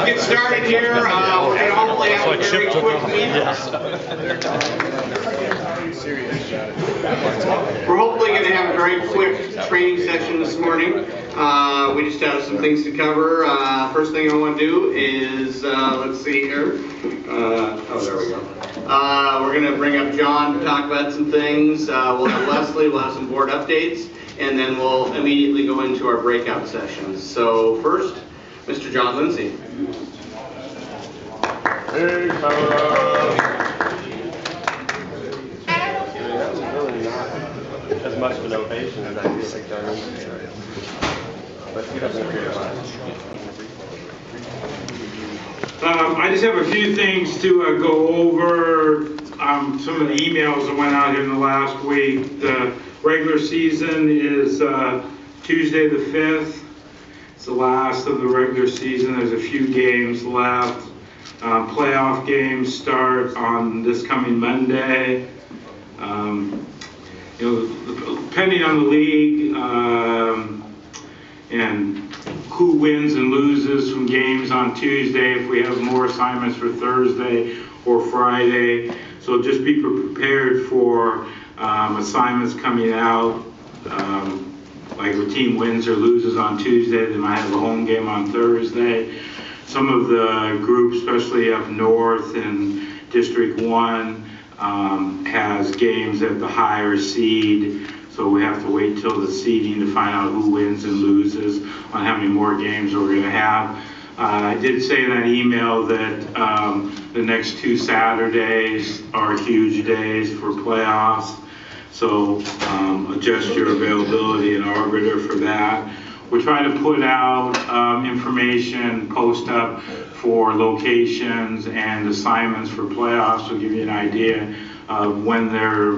Let's get started here. We're going to hopefully have a very quick meeting. We're hopefully going to have a very quick training session this morning. We just have some things to cover. First thing I want to do is, let's see here. There we go. We're going to bring up John to talk about some things. We'll have Leslie, we'll have some board updates, and then we'll immediately go into our breakout sessions. So first, Mr. John Lindsay. Hey, fellas. That was really not as much of an ovation as I feel like John Lindsay. But he doesn't agree with I just have a few things to go over. Some of the emails that went out here in the last week. The regular season is Tuesday the 5th. It's the last of the regular season. There's a few games left. Playoff games start on this coming Monday. Depending on the league and who wins and loses from games on Tuesday, if we have more assignments for Thursday or Friday. So just be prepared for assignments coming out. Like if a team wins or loses on Tuesday, they might have a home game on Thursday. Some of the groups, especially up north in District 1, has games at the higher seed. So we have to wait till the seeding to find out who wins and loses on how many more games we're going to have. I did say in that email that the next 2 Saturdays are huge days for playoffs. So adjust your availability in Arbiter for that. We're trying to put out information, post up for locations and assignments for playoffs to give you an idea of when they're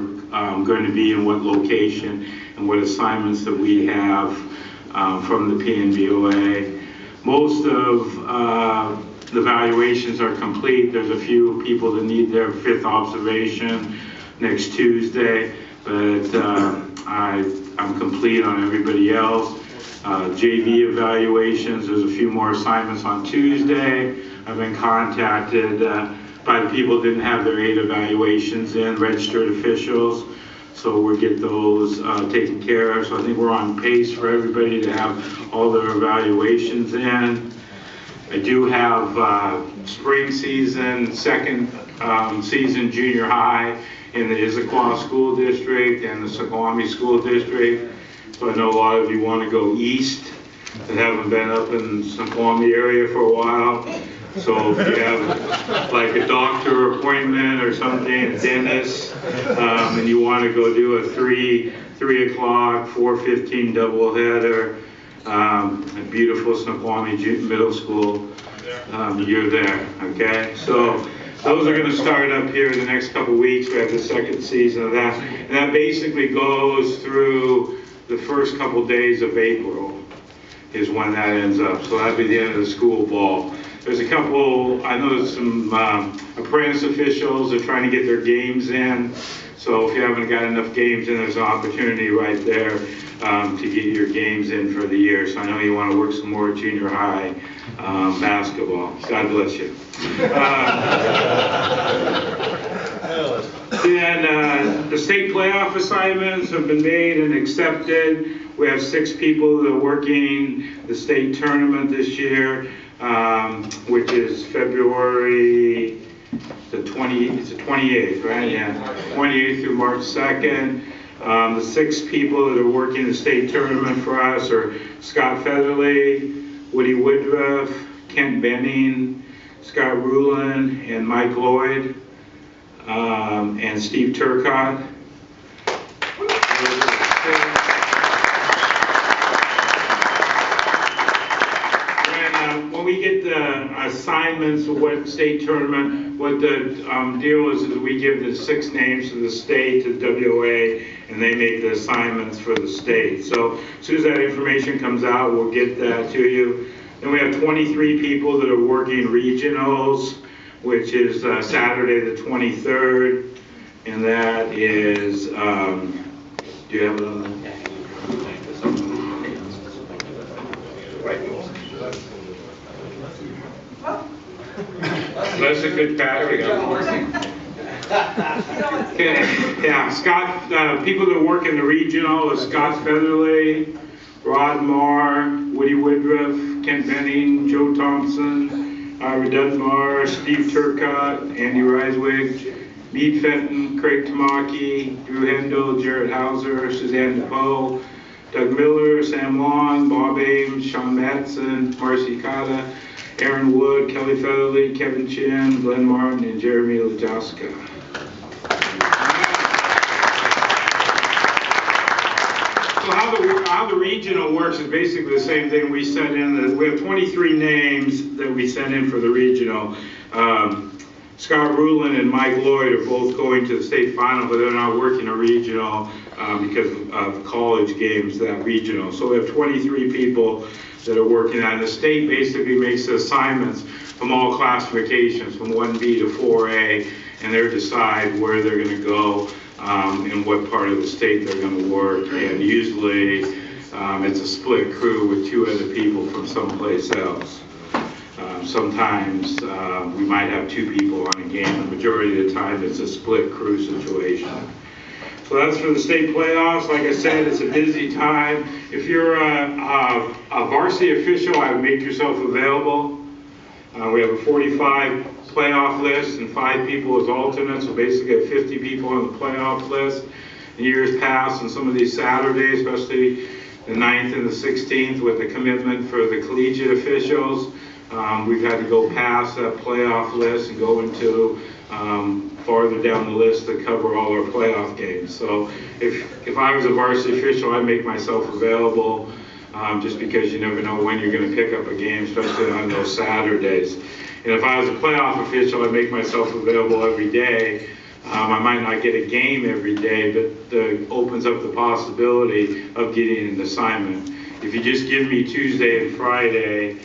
going to be in what location and what assignments that we have from the PNBOA. Most of the evaluations are complete. There's a few people that need their 5th observation next Tuesday, but I'm complete on everybody else. JV evaluations, there's a few more assignments on Tuesday. I've been contacted by the people that didn't have their 8 evaluations in, registered officials. So we'll get those taken care of. So I think we're on pace for everybody to have all their evaluations in. I do have spring season, 2nd season junior high in the Issaquah School District and the Suquamish School District. So I know a lot of you want to go east that haven't been up in the Suquamish area for a while. So if you have like a doctor appointment or something, a dentist, and you want to go do a 3 o'clock, 4:15 doubleheader at beautiful Snoqualmie Middle School, you're there, okay? So those are going to start up here in the next couple weeks. We have the 2nd season of that. And that basically goes through the first couple days of April is when that ends up. So that'll be the end of the school ball. There's a couple, I know there's some apprentice officials that are trying to get their games in. So if you haven't got enough games in, there's an opportunity right there to get your games in for the year. So I know you want to work some more junior high basketball. God bless you. Then the state playoff assignments have been made and accepted. We have 6 people that are working the state tournament this year. Which is February the 28th, right? Yeah, 28th through March 2nd. The 6 people that are working the state tournament for us are Scott Featherly, Woody Woodruff, Kent Benning, Scott Rulin, and Mike Lloyd, and Steve Turcott. When we get the assignments of what state tournament, what the deal is we give the 6 names to the state, to WOA, and they make the assignments for the state. So as soon as that information comes out, we'll get that to you. Then we have 23 people that are working regionals, which is Saturday the 23rd, and that is, do you have it on the? Leslie Fitzpatrick. Yeah, Scott, people that work in the regional is Scott Featherly, Rod Marr, Woody Woodruff, Kent Benning, Joe Thompson, Ira Dunbar, Steve Turcott, Andy Reiswig, Meade Fenton, Craig Tamaki, Drew Hendel, Jared Hauser, Suzanne DePoe, Doug Miller, Sam Long, Bob Ames, Sean Matson, Marcy Cotta, Aaron Wood, Kelly Featherly, Kevin Chin, Glenn Martin, and Jeremy Lajowska. So how the regional works is basically the same thing. We sent in, we have 23 names that we sent in for the regional. Scott Rulin and Mike Lloyd are both going to the state final, but they're not working a regional because of college games, that regional. So we have 23 people that are working on. The state basically makes the assignments from all classifications, from 1B to 4A, and they decide where they're going to go and what part of the state they're going to work. And usually it's a split crew with 2 other people from someplace else. Sometimes we might have 2 people on a game. The majority of the time it's a split crew situation. So that's for the state playoffs. Like I said, it's a busy time. If you're a varsity official, I would make yourself available. We have a 45 playoff list and 5 people as alternates, so basically have 50 people on the playoff list. In years past, and some of these Saturdays, especially the 9th and the 16th, with the commitment for the collegiate officials, we've had to go past that playoff list and go into farther down the list to cover all our playoff games. So if I was a varsity official, I'd make myself available just because you never know when you're going to pick up a game, especially on those Saturdays. And if I was a playoff official, I'd make myself available every day. I might not get a game every day, but that opens up the possibility of getting an assignment. If you just give me Tuesday and Friday,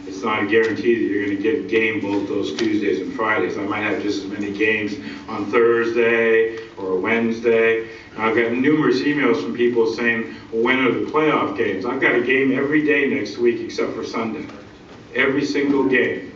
it's not a guarantee that you're going to get a game both those Tuesdays and Fridays. I might have just as many games on Thursday or Wednesday. I've got numerous emails from people saying, well, when are the playoff games? I've got a game every day next week except for Sunday. Every single game.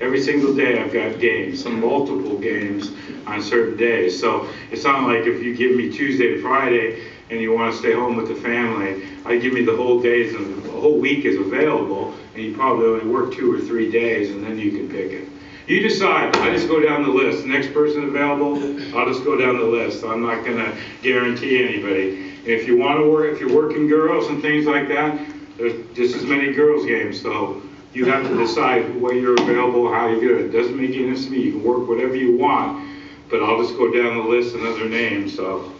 Every single day I've got games, some multiple games on certain days. So it's not like if you give me Tuesday to Friday and you want to stay home with the family, I give me the whole days and the whole week is available, and you probably only work 2 or 3 days, and then you can pick it. You decide. I just go down the list. The next person available, I'll just go down the list. I'm not going to guarantee anybody. And if you want to work, if you're working girls and things like that, there's just as many girls games. So you have to decide when you're available, how you do it. It doesn't make any difference to me. You can work whatever you want, but I'll just go down the list and other names. So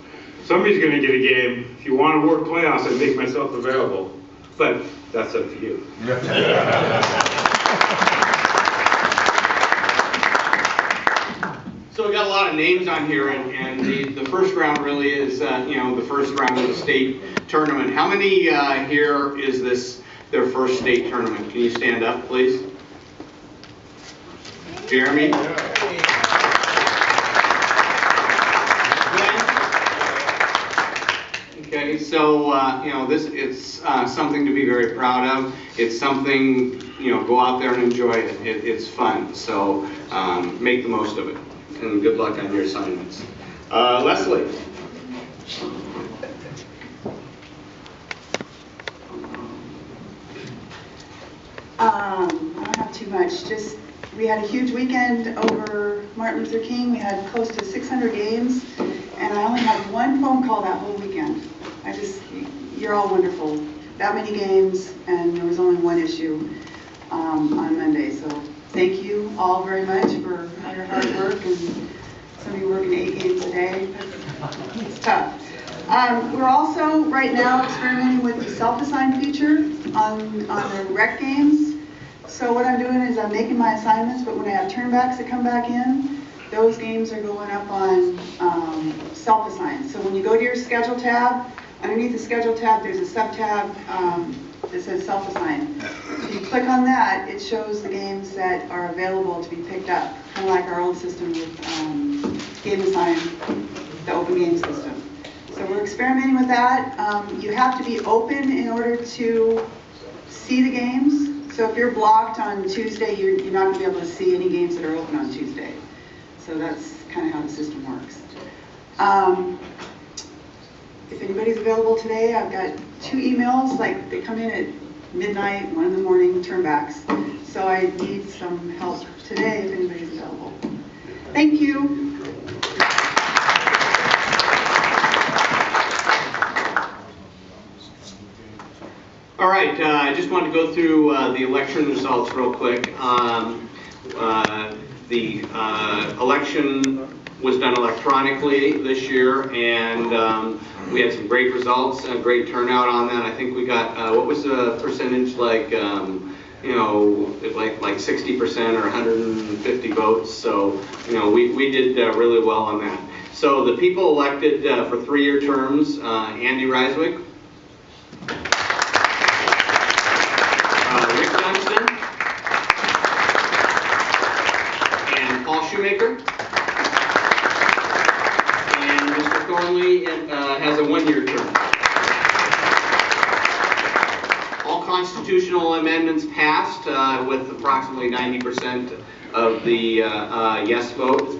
somebody's going to get a game. If you want to work playoffs, I'd make myself available. But that's up to you. So we got a lot of names on here, and the first round really is, the first round of the state tournament. How many here is this their first state tournament? Can you stand up, please? Jeremy? Okay, so, it's something to be very proud of. It's something, go out there and enjoy it. It's fun, so make the most of it. And good luck on your assignments. Leslie. I don't have too much. Just, we had a huge weekend over Martin Luther King. We had close to 600 games, and I only had 1 phone call that whole weekend. You're all wonderful. That many games, and there was only 1 issue on Monday. So thank you all very much for all your hard work, and some of you working 8 games a day. It's tough. We're also right now experimenting with the self-assign feature on the rec games. So what I'm doing is I'm making my assignments, but when I have turnbacks that come back in, those games are going up on self-assign. So when you go to your schedule tab, underneath the schedule tab, there's a sub-tab that says self-assign. So you click on that, it shows the games that are available to be picked up, kind of like our old system with Game Assign, the open game system. So we're experimenting with that. You have to be open in order to see the games. So if you're blocked on Tuesday, you're not going to be able to see any games that are open on Tuesday. So that's kind of how the system works. If anybody's available today, I've got 2 emails, like they come in at midnight, 1 in the morning, turnbacks. So I need some help today if anybody's available. Thank you. All right, I just wanted to go through the election results real quick. The election was done electronically this year, and we had some great results, a great turnout on that. I think we got, what was the percentage, like, you know, like 60% or 150 votes. So, you know, we did really well on that. So the people elected for 3-year terms, Andy Reiswick, Rick Johnston, and Paul Shoemaker. And Mr. Thornley has a 1-year term. All constitutional amendments passed with approximately 90% of the yes vote.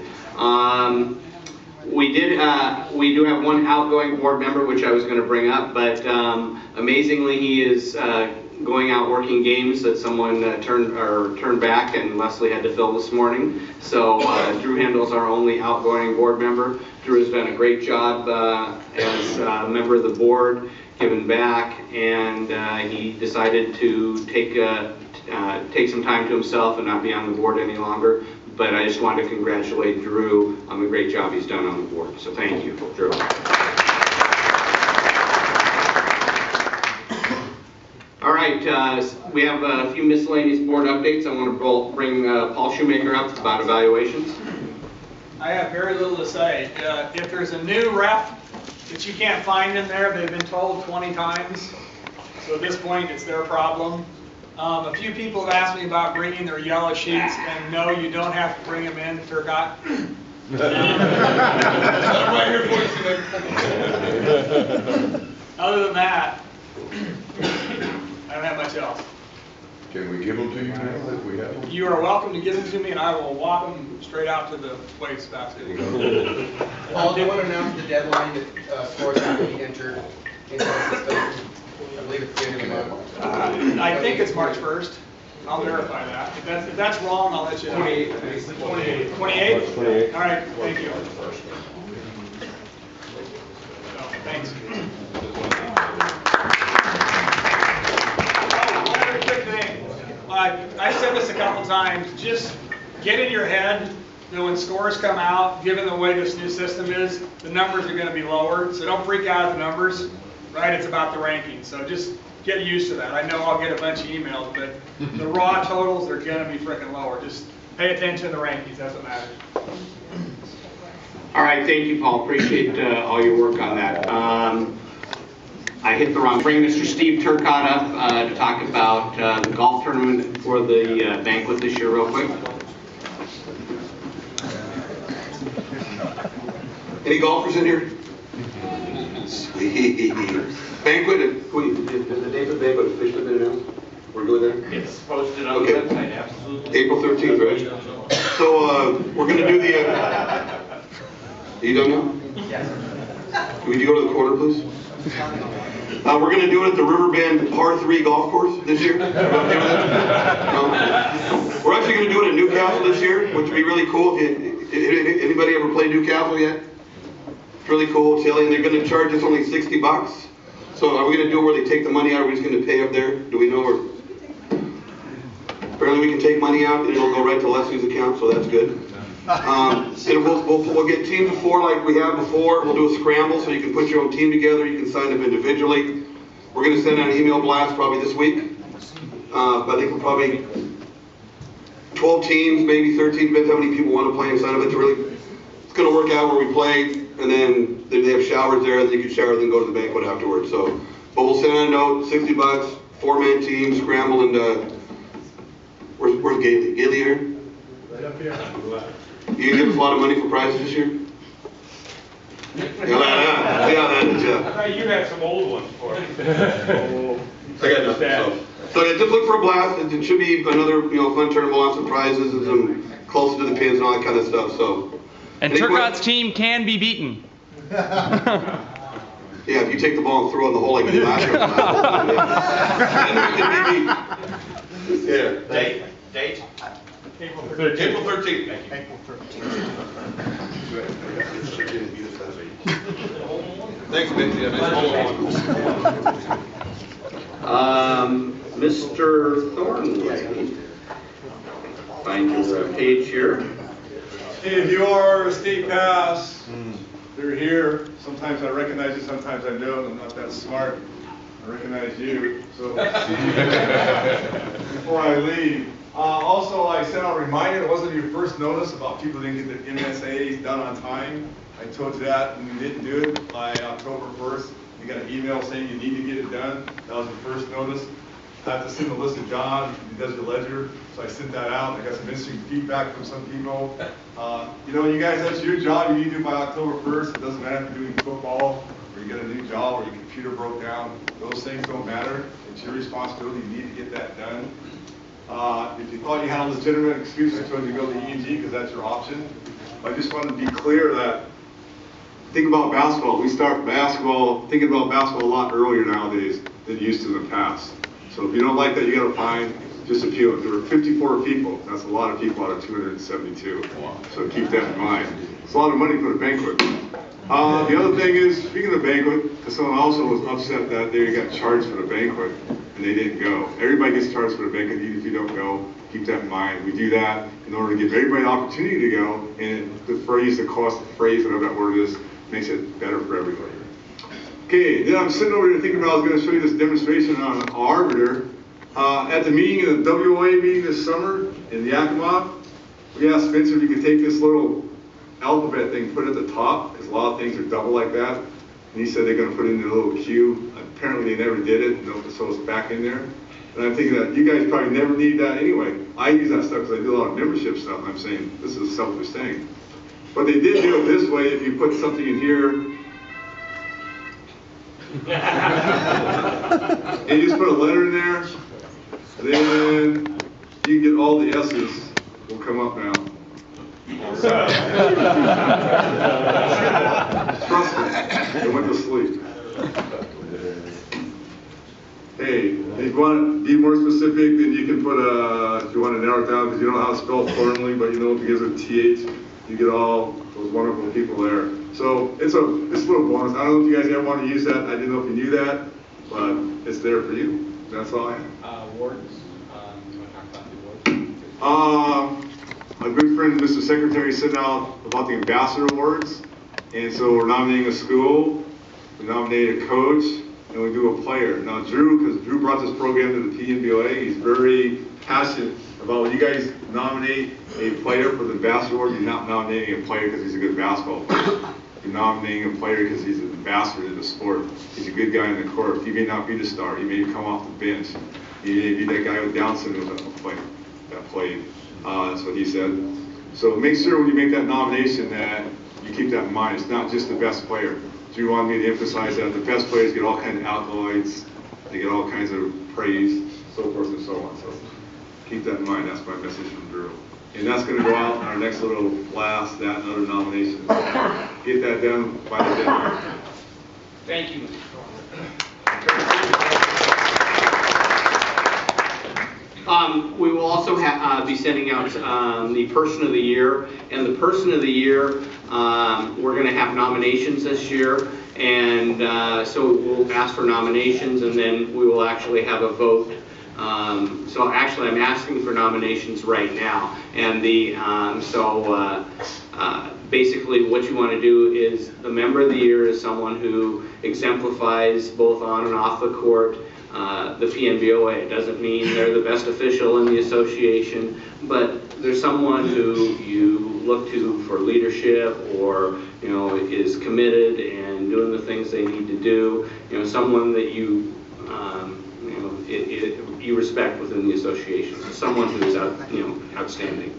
We do have 1 outgoing board member, which I was going to bring up, but amazingly, he is going out working games that someone turned back, and Leslie had to fill this morning. So Drew Handel's our only outgoing board member. Drew has done a great job as a member of the board, giving back, and he decided to take some time to himself and not be on the board any longer. But I just wanted to congratulate Drew on the great job he's done on the board. So thank you, Drew. All right, we have a few miscellaneous board updates. I want to bring Paul Shoemaker up about evaluations. I have very little to say. If there's a new ref that you can't find in there, they've been told 20 times. So at this point, it's their problem. A few people have asked me about bringing their yellow sheets, and no, you don't have to bring them in if they're got. I'm right here for you. Other than that, I don't have much else. Can we give them to you now if we have them? You are welcome to give them to me, and I will walk them straight out to the waste basket. Paul, do you want to announce the deadline that scores have to be entered into the system? I believe it's the end of the month. I think it's March 1st. I'll verify that. If that's wrong, I'll let you know. 28. 28? 28. All right, thank you. Oh, thanks. One other quick thing. I said this a couple times. Just get in your head that when scores come out, given the way this new system is, the numbers are going to be lower. So don't freak out at the numbers. Right, it's about the rankings, so just get used to that. I know I'll get a bunch of emails, but the raw totals are going to be freaking lower. Just pay attention to the rankings, that's what matters. All right, thank you, Paul. Appreciate all your work on that. I hit the wrong. Bring Mr. Steve Turcott up to talk about the golf tournament for the banquet this year real quick. Any golfers in here? Sweet. Banquet, has the date of the banquet officially been announced? We're good there? It's posted on the website, absolutely. April 13th, right? So we're going to do the... you done now? Yes. Can we go to the corner, please? We're going to do it at the Riverbend Par 3 golf course this year. No? We're actually going to do it at Newcastle this year, which would be really cool. Anybody ever played Newcastle yet? It's really cool. It's silly, and they're going to charge us only $60. So are we going to do it where they take the money out, or are we just going to pay up there? Do we know? Or apparently we can take money out, and it'll go right to Leslie's account, so that's good. And we'll get teams of 4 like we have before. We'll do a scramble, so you can put your own team together. You can sign up individually. We're going to send out an email blast probably this week. But I think we're probably 12 teams, maybe 13, depends how many people want to play and sign up. It's going to work out where we play, and then they have showers there, and then you can shower, then go to the banquet afterwards. So, but we'll send out a note, $60, 4-man team, scramble, and where's Gailey? Gailey here? Right up here. You can give us a lot of money for prizes this year? Yeah. I thought you had some old ones for us. I got nothing, so. So yeah, just look for a blast. It should be another, fun tournament. We'll have some prizes and some closer to the pins and all that kind of stuff. So. And Turcotte's team can be beaten. Yeah, if you take the ball and throw it in the hole like you did last year. Yeah. Date? April 13th. April 13th. Thanks, Betsy. Mr. Thornley, find your page here. If you are a state pass, they're here. Sometimes I recognize you, sometimes I don't. I'm not that smart. I recognize you. So before I leave. Also, I sent out a reminder. It wasn't your first notice about people didn't get their MSAs done on time. I told you that and you didn't do it by October 1st. You got an email saying you need to get it done. That was the first notice. I have to send the list to John, he does your ledger, so I sent that out. I got some interesting feedback from some people. You guys, that's your job, you need to do it by October 1st. It doesn't matter if you're doing football, or you got a new job, or your computer broke down. Those things don't matter. It's your responsibility, you need to get that done. If you thought you had a legitimate excuse, I told you to go to ENG, because that's your option. I just wanted to be clear that, think about basketball. We start thinking about basketball a lot earlier nowadays than used to in the past. So if you don't like that, you got to find just a few. There were 54 people. That's a lot of people out of 272. So keep that in mind. It's a lot of money for a banquet. The other thing is, speaking of banquet, because someone also was upset that they got charged for the banquet and they didn't go. Everybody gets charged for the banquet, even if you don't go. Keep that in mind. We do that in order to give everybody an opportunity to go, and the cost, whatever that word is, makes it better for everybody. Okay, then I'm sitting over here thinking about I was going to show you this demonstration on an arbiter. At the meeting, the WOA meeting this summer in Yakima, we asked Spencer if he could take this little alphabet thing, put it at the top, because a lot of things are double like that. And he said they're going to put it in a little queue. Apparently they never did it, so it's back in there. And I'm thinking that you guys probably never need that anyway. I use that stuff because I do a lot of membership stuff. I'm saying this is a selfish thing. But they did do it this way. If you put something in here, and you just put a letter in there, then you get all the S's will come up now. Trust me, they went to sleep. Hey, if you want to be more specific, then you can put if you want to narrow it down, because you don't know how to spell Thornley, but you know it begins with TH, you get all those wonderful people there. So it's a little bonus. I don't know if you guys ever want to use that. I didn't know if you knew that, but it's there for you. That's all I have. Awards, you want to talk about the awards? My good friend, Mr. Secretary, sent out about the Ambassador Awards. And so we're nominating a school, we nominate a coach, and we do a player. Now Drew, because Drew brought this program to the PNBOA, he's very passionate about when you guys nominate a player for the Ambassador Award, you're not nominating a player because he's a good basketball player. You're nominating a player because he's an ambassador to the sport. He's a good guy in the court. He may not be the star. He may come off the bench. He may be that guy with Down syndrome that played. That's what he said. So make sure when you make that nomination that you keep that in mind. It's not just the best player. Drew wanted me to emphasize that the best players get all kinds of accolades. They get all kinds of praise, so forth and so on. So keep that in mind. That's my message from Drew. And that's going to go out in our next little blast, that and other nominations. Get that done by the deadline. Thank you. We will also be sending out the Person of the Year, and the Person of the Year, we're going to have nominations this year, and so we'll ask for nominations, and then we will actually have a vote. So actually, I'm asking for nominations right now, and basically what you want to do is the Member of the Year is someone who exemplifies both on and off the court the PNBOA. It doesn't mean they're the best official in the association, but there's someone who you look to for leadership, or is committed and doing the things they need to do. Someone that you you respect within the association. Someone who is outstanding.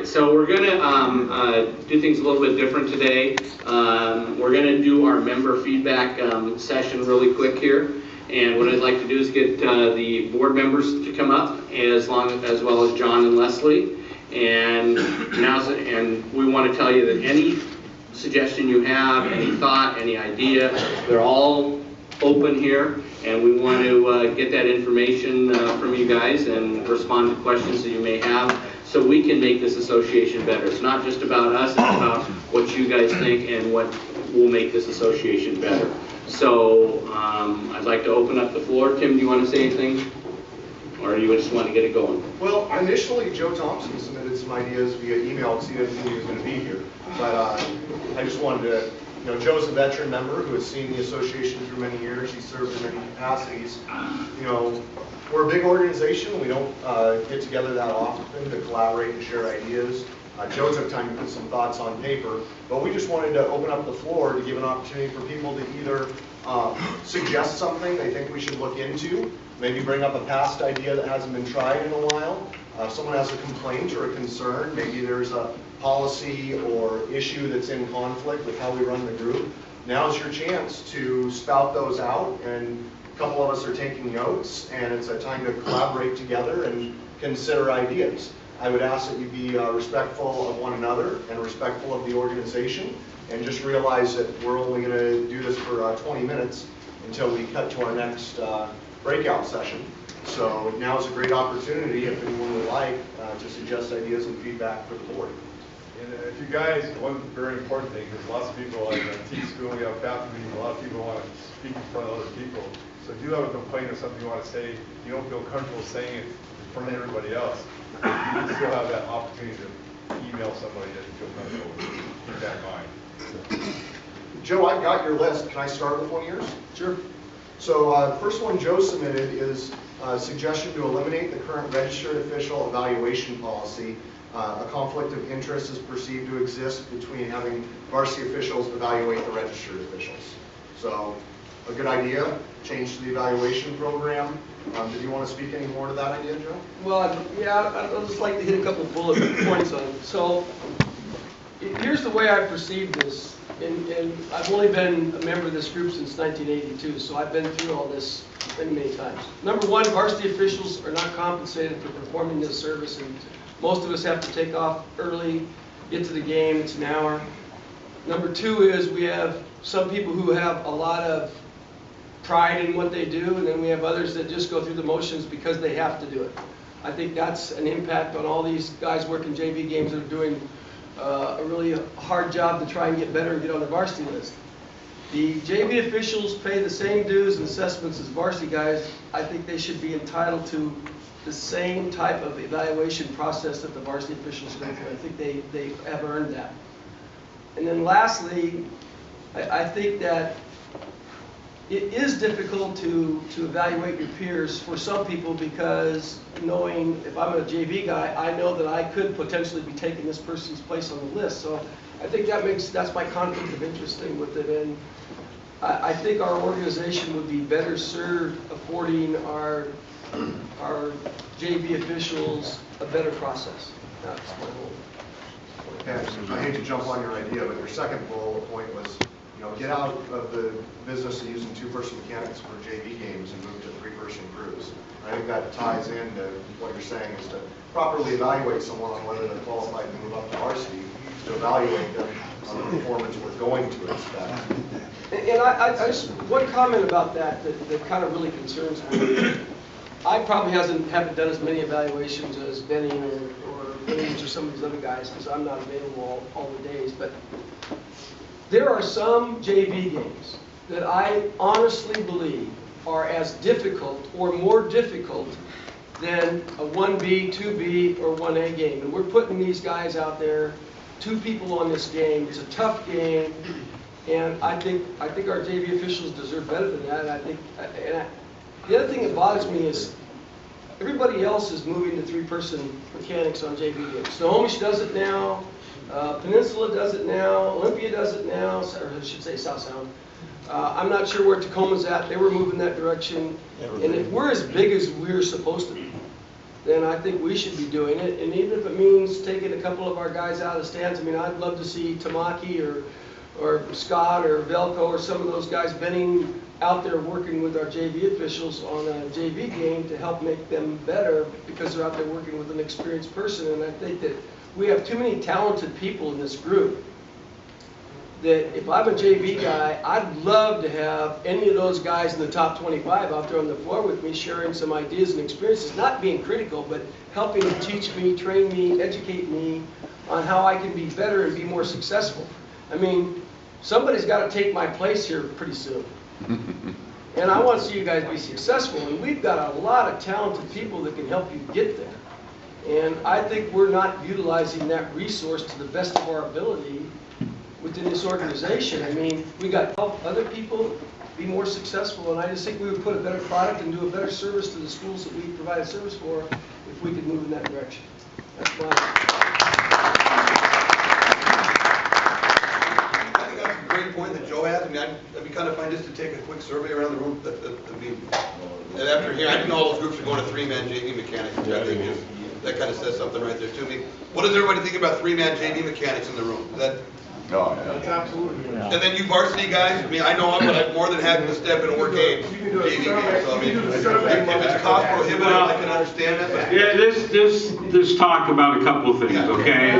right, so we're gonna do things a little bit different today. We're gonna do our member feedback session really quick here. And what I'd like to do is get the board members to come up, as well as John and Leslie. And we want to tell you that any suggestion you have, any thought, any idea, they're all open here. And we want to get that information from you guys and respond to questions that you may have, so we can make this association better. It's not just about us, it's about what you guys think and what will make this association better. So I'd like to open up the floor. Tim, do you want to say anything? Or do you just want to get it going? Well, initially Joe Thompson submitted some ideas via email because he didn't think he was going to be here. But I just wanted to, Joe's a veteran member who has seen the association through many years. He served in many capacities. We're a big organization. We don't get together that often to collaborate and share ideas. Joe took time to put some thoughts on paper, but we just wanted to open up the floor to give an opportunity for people to either suggest something they think we should look into, maybe bring up a past idea that hasn't been tried in a while. If someone has a complaint or a concern, maybe there's a policy or issue that's in conflict with how we run the group. Now's your chance to spout those out, and a couple of us are taking notes, and it's a time to collaborate together and consider ideas. I would ask that you be respectful of one another and respectful of the organization, and just realize that we're only going to do this for 20 minutes until we cut to our next breakout session. So now is a great opportunity, if anyone would like, to suggest ideas and feedback for the board. And if you guys, one very important thing, because lots of people, like at T school, we have faculty meetings, a lot of people want to speak in front of other people. So if you have a complaint or something you want to say, you don't feel comfortable saying it in front of everybody else, you still have that opportunity to email somebody that you feel comfortable with. Keep that in mind. Joe, I've got your list. Can I start with one of yours? Sure. So first one Joe submitted is a suggestion to eliminate the current registered official evaluation policy. A conflict of interest is perceived to exist between having varsity officials evaluate the registered officials. So a good idea, change to the evaluation program. Did you want to speak any more to that idea, Joe? Well, yeah, I'd just like to hit a couple bullet points on it. So here's the way I perceive this, and I've only been a member of this group since 1982, so I've been through all this many times. Number one, varsity officials are not compensated for performing this service, and most of us have to take off early, get to the game, it's an hour. Number two is we have some people who have a lot of pride in what they do, and then we have others that just go through the motions because they have to do it. I think that's an impact on all these guys working JV games that are doing a really hard job to try and get better and get on the varsity list. The JV officials pay the same dues and assessments as varsity guys. I think they should be entitled to the same type of evaluation process that the varsity officials go through. I think they have earned that. And then lastly, I think that it is difficult to evaluate your peers for some people, because knowing if I'm a JV guy, I know that I could potentially be taking this person's place on the list. So I think that's my conflict of interest thing with it. And I think our organization would be better served affording our JV officials a better process. That's my whole point. Yeah, I hate to jump on your idea, but your second bullet point was, get out of the business of using two-person mechanics for JV games and move to three-person crews. I think that ties into what you're saying, is to properly evaluate someone on whether they're qualified to move up to varsity, to evaluate them on the performance we're going to expect. And I just, one comment about that kind of really concerns me. I probably haven't done as many evaluations as Benny or Williams or some of these other guys, because I'm not available all the days. But there are some JV games that I honestly believe are as difficult or more difficult than a 1B, 2B, or 1A game. And we're putting these guys out there, 2 people on this game. It's a tough game, and I think our JV officials deserve better than that. And the other thing that bothers me is everybody else is moving to three-person mechanics on JV games. Snohomish does it now. Peninsula does it now. Olympia does it now. Or I should say South Sound. I'm not sure where Tacoma's at. They were moving that direction. And if we're as big as we're supposed to be, then I think we should be doing it. And even if it means taking a couple of our guys out of the stands, I mean, I'd love to see Tamaki or Scott or Velko or some of those guys bending out there working with our JV officials on a JV game to help make them better, because they're out there working with an experienced person. And I think that we have too many talented people in this group that if I'm a JV guy, I'd love to have any of those guys in the top 25 out there on the floor with me, sharing some ideas and experiences, not being critical, but helping to teach me, train me, educate me on how I can be better and be more successful. I mean, somebody's got to take my place here pretty soon. And I want to see you guys be successful, and we've got a lot of talented people that can help you get there. And I think we're not utilizing that resource to the best of our ability within this organization. I mean, we got to help other people be more successful, and I just think we would put a better product and do a better service to the schools that we provide a service for if we could move in that direction. That's my... I think that's a great point that Joe has. I mean, I'd be kind of fine just to take a quick survey around the room. And after here, I didn't know all those groups are going to three-man JV mechanics. Which I think that kind of says something right there to me. What does everybody think about three-man JV mechanics in the room? Is that... Oh, yeah. That's absolutely. And then you varsity guys, I mean, I know them, but I'm more than happy to step in and work games. JV games. So, I mean, if it's cost prohibitive, I can understand that. But... Yeah, this talk about a couple things, okay?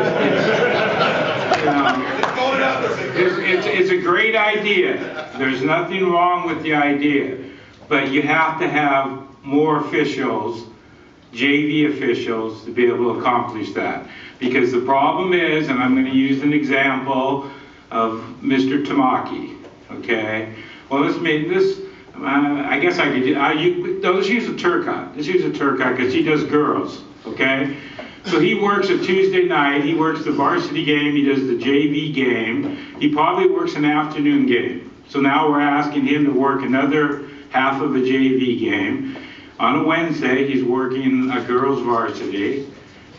It's a great idea. There's nothing wrong with the idea, but you have to have more officials, JV officials, to be able to accomplish that. Because the problem is, and I'm going to use an example of Mr. Tamaki, okay? Well, let's make this, I guess I could, let's use a Turcotte. Let's use a Turcotte because he does girls, okay? So he works a Tuesday night, he works the varsity game, he does the JV game, he probably works an afternoon game. So now we're asking him to work another half of a JV game. On a Wednesday, he's working a girls varsity.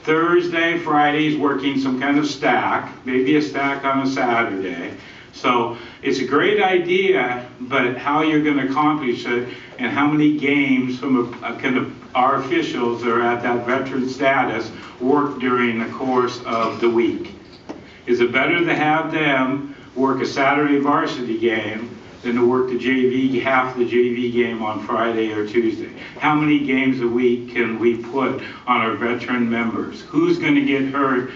Thursday, Friday, he's working some kind of stack, maybe a stack on a Saturday. So it's a great idea, but how you're going to accomplish it and how many games from our officials that are at that veteran status work during the course of the week. Is it better to have them work a Saturday varsity game than to work the JV, half the JV game on Friday or Tuesday? How many games a week can we put on our veteran members? Who's going to get hurt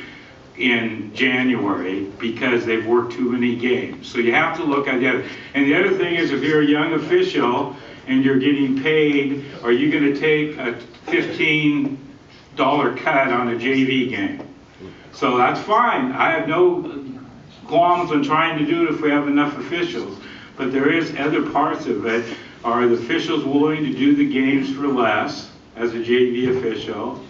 in January because they've worked too many games? So you have to look at that. And the other thing is, if you're a young official and you're getting paid, are you going to take a $15 cut on a JV game? So that's fine. I have no qualms on trying to do it if we have enough officials. But there is other parts of it. Are the officials willing to do the games for less as a JV official?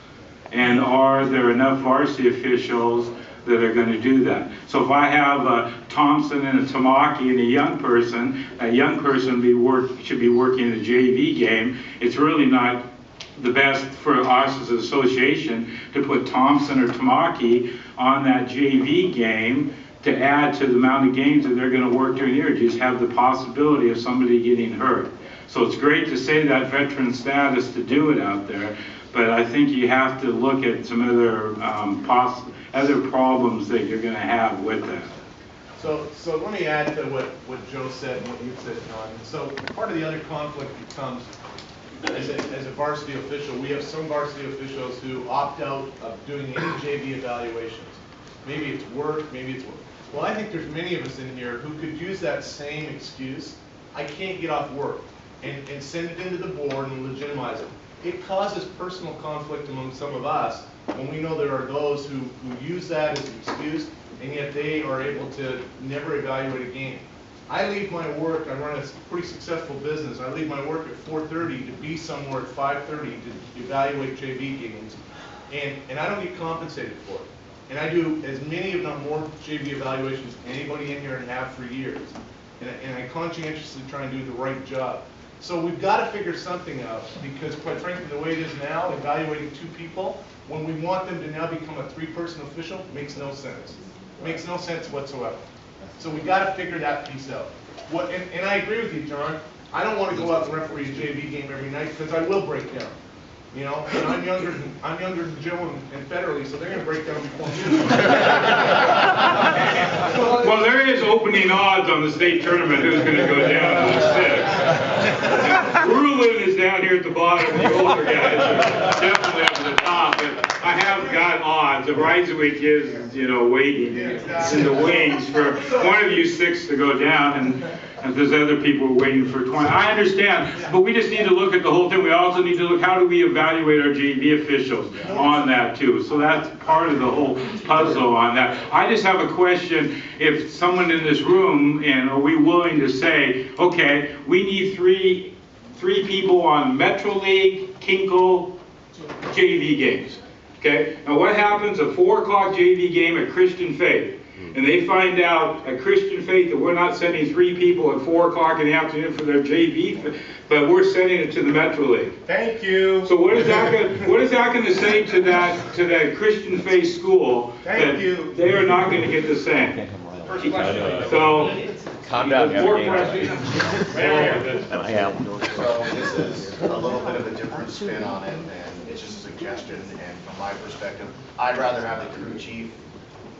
And are there enough varsity officials that are going to do that? So if I have a Thompson and a Tamaki and a young person, that young person should be working the JV game. It's really not the best for us as an association to put Thompson or Tamaki on that JV game to add to the amount of games that they're going to work during the year. Just have the possibility of somebody getting hurt. So it's great to say that veteran status to do it out there, but I think you have to look at some other other problems that you're going to have with that. So let me add to what Joe said and what you said, John. So part of the other conflict becomes, as a varsity official, we have some varsity officials who opt out of doing any JV evaluations. Maybe it's work, maybe it's work. Well, I think there's many of us in here who could use that same excuse, I can't get off work, and send it into the board and legitimize it. It causes personal conflict among some of us when we know there are those who use that as an excuse, and yet they are able to never evaluate a game. I leave my work, I run a pretty successful business, I leave my work at 4:30 to be somewhere at 5:30 to evaluate JV games, and I don't get compensated for it. And I do as many, if not more, JV evaluations than anybody in here and have for years. And I conscientiously try and do the right job. So we've got to figure something out, because quite frankly, the way it is now, evaluating 2 people, when we want them to now become a 3-person official, makes no sense. Makes no sense whatsoever. So we've got to figure that piece out. And I agree with you, John. I don't want to go out and referee a JV game every night, because I will break down. You know, and I'm younger than Joe and Federally, so they're gonna break down before me. Well, there is opening odds on the state tournament, who's gonna go down to the six. Rulin is down here at the bottom, the older guys are definitely up at the top, but I have got odds. The Reiswick is, you know, waiting in the wings for one of you six to go down, and there's other people waiting for 20. I understand, but we just need to look at the whole thing. We also need to look, how do we evaluate our JV officials on that too? So that's part of the whole puzzle on that. I just have a question, if someone in this room, and are we willing to say, okay, we need three people on Metro League, Kinkle, JV games. Okay, now what happens at 4 o'clock JV game at Christian Faith? And they find out at Christian Faith that we're not sending 3 people at 4 o'clock in the afternoon for their JV, but we're sending it to the Metro League. Thank you. So what is that going to say to that Christian Faith school? Thank you. They are not going to get the same. First question. So, Calm down. more questions? I have. So this is a little bit of a different spin on it, and it's just a suggestion, and from my perspective, I'd rather have the crew chief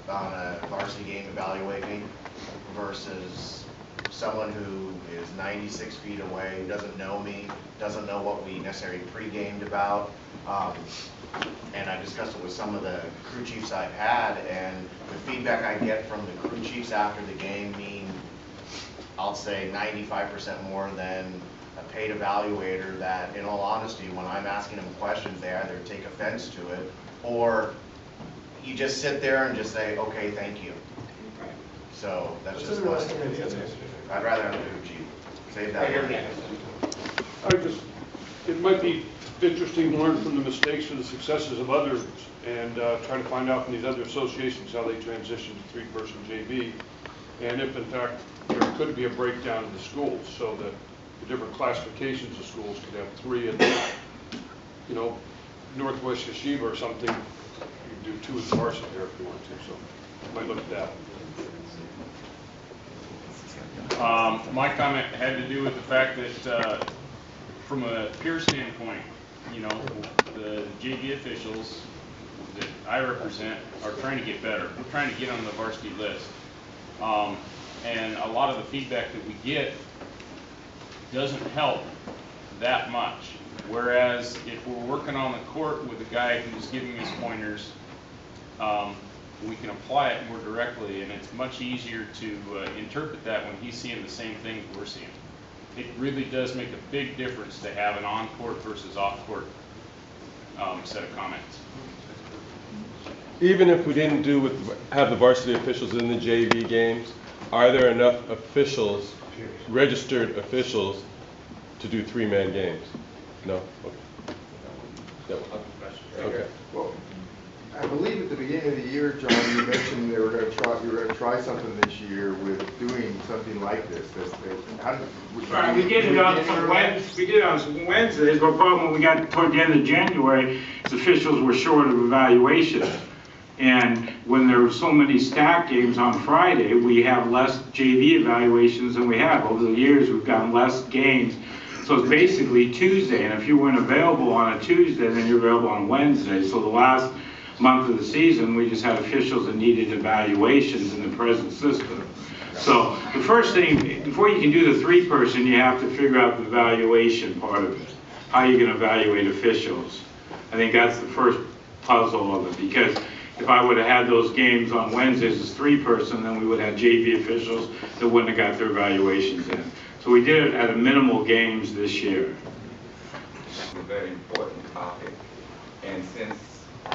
on a varsity game evaluate me versus someone who is 96 feet away, who doesn't know me, doesn't know what we necessarily pre-gamed about. And I discussed it with some of the crew chiefs I've had, and the feedback I get from the crew chiefs after the game mean, I'll say 95% more than a paid evaluator that, in all honesty, when I'm asking them questions, they either take offense to it, or you just sit there and just say, okay, thank you. So that's just my opinion. I'd rather have a crew chief. Save that. It might be interesting to learn from the mistakes or the successes of others, and try to find out from these other associations how they transition to 3-person JV, and if in fact there could be a breakdown in the schools, so that the different classifications of schools could have 3, and you know, Northwest Yeshiva or something, you can do 2 in varsity there if you want to, so might look at that. My comment had to do with the fact that from a peer standpoint, you know, the JV officials that I represent are trying to get better. We're trying to get on the varsity list. And a lot of the feedback that we get doesn't help that much. Whereas if we're working on the court with a guy who's giving us pointers, we can apply it more directly, and it's much easier to interpret that when he's seeing the same things we're seeing. It really does make a big difference to have an on-court versus off-court set of comments. Even if we didn't have the varsity officials in the JV games, are there enough officials, registered officials, to do 3-man games? No? Okay. No. Okay. Well, I believe at the beginning of the year, John, you mentioned you were going to try something this year with doing something like this. Right, we did it on some Wednesdays, but the problem when we got toward the end of January, is officials were short of evaluations. And when there were so many stack games on Friday, we have less JV evaluations than we have. Over the years, we've gotten less games. So it's basically Tuesday, and if you weren't available on a Tuesday, then you're available on Wednesday. So the last month of the season, we just had officials that needed evaluations in the present system. So the first thing, before you can do the 3-person, you have to figure out the evaluation part of it. How you can evaluate officials. I think that's the first puzzle of it, because if I would have had those games on Wednesdays as 3-person, then we would have JV officials that wouldn't have got their evaluations in. So we did it at a minimal games this year. It's a very important topic, and since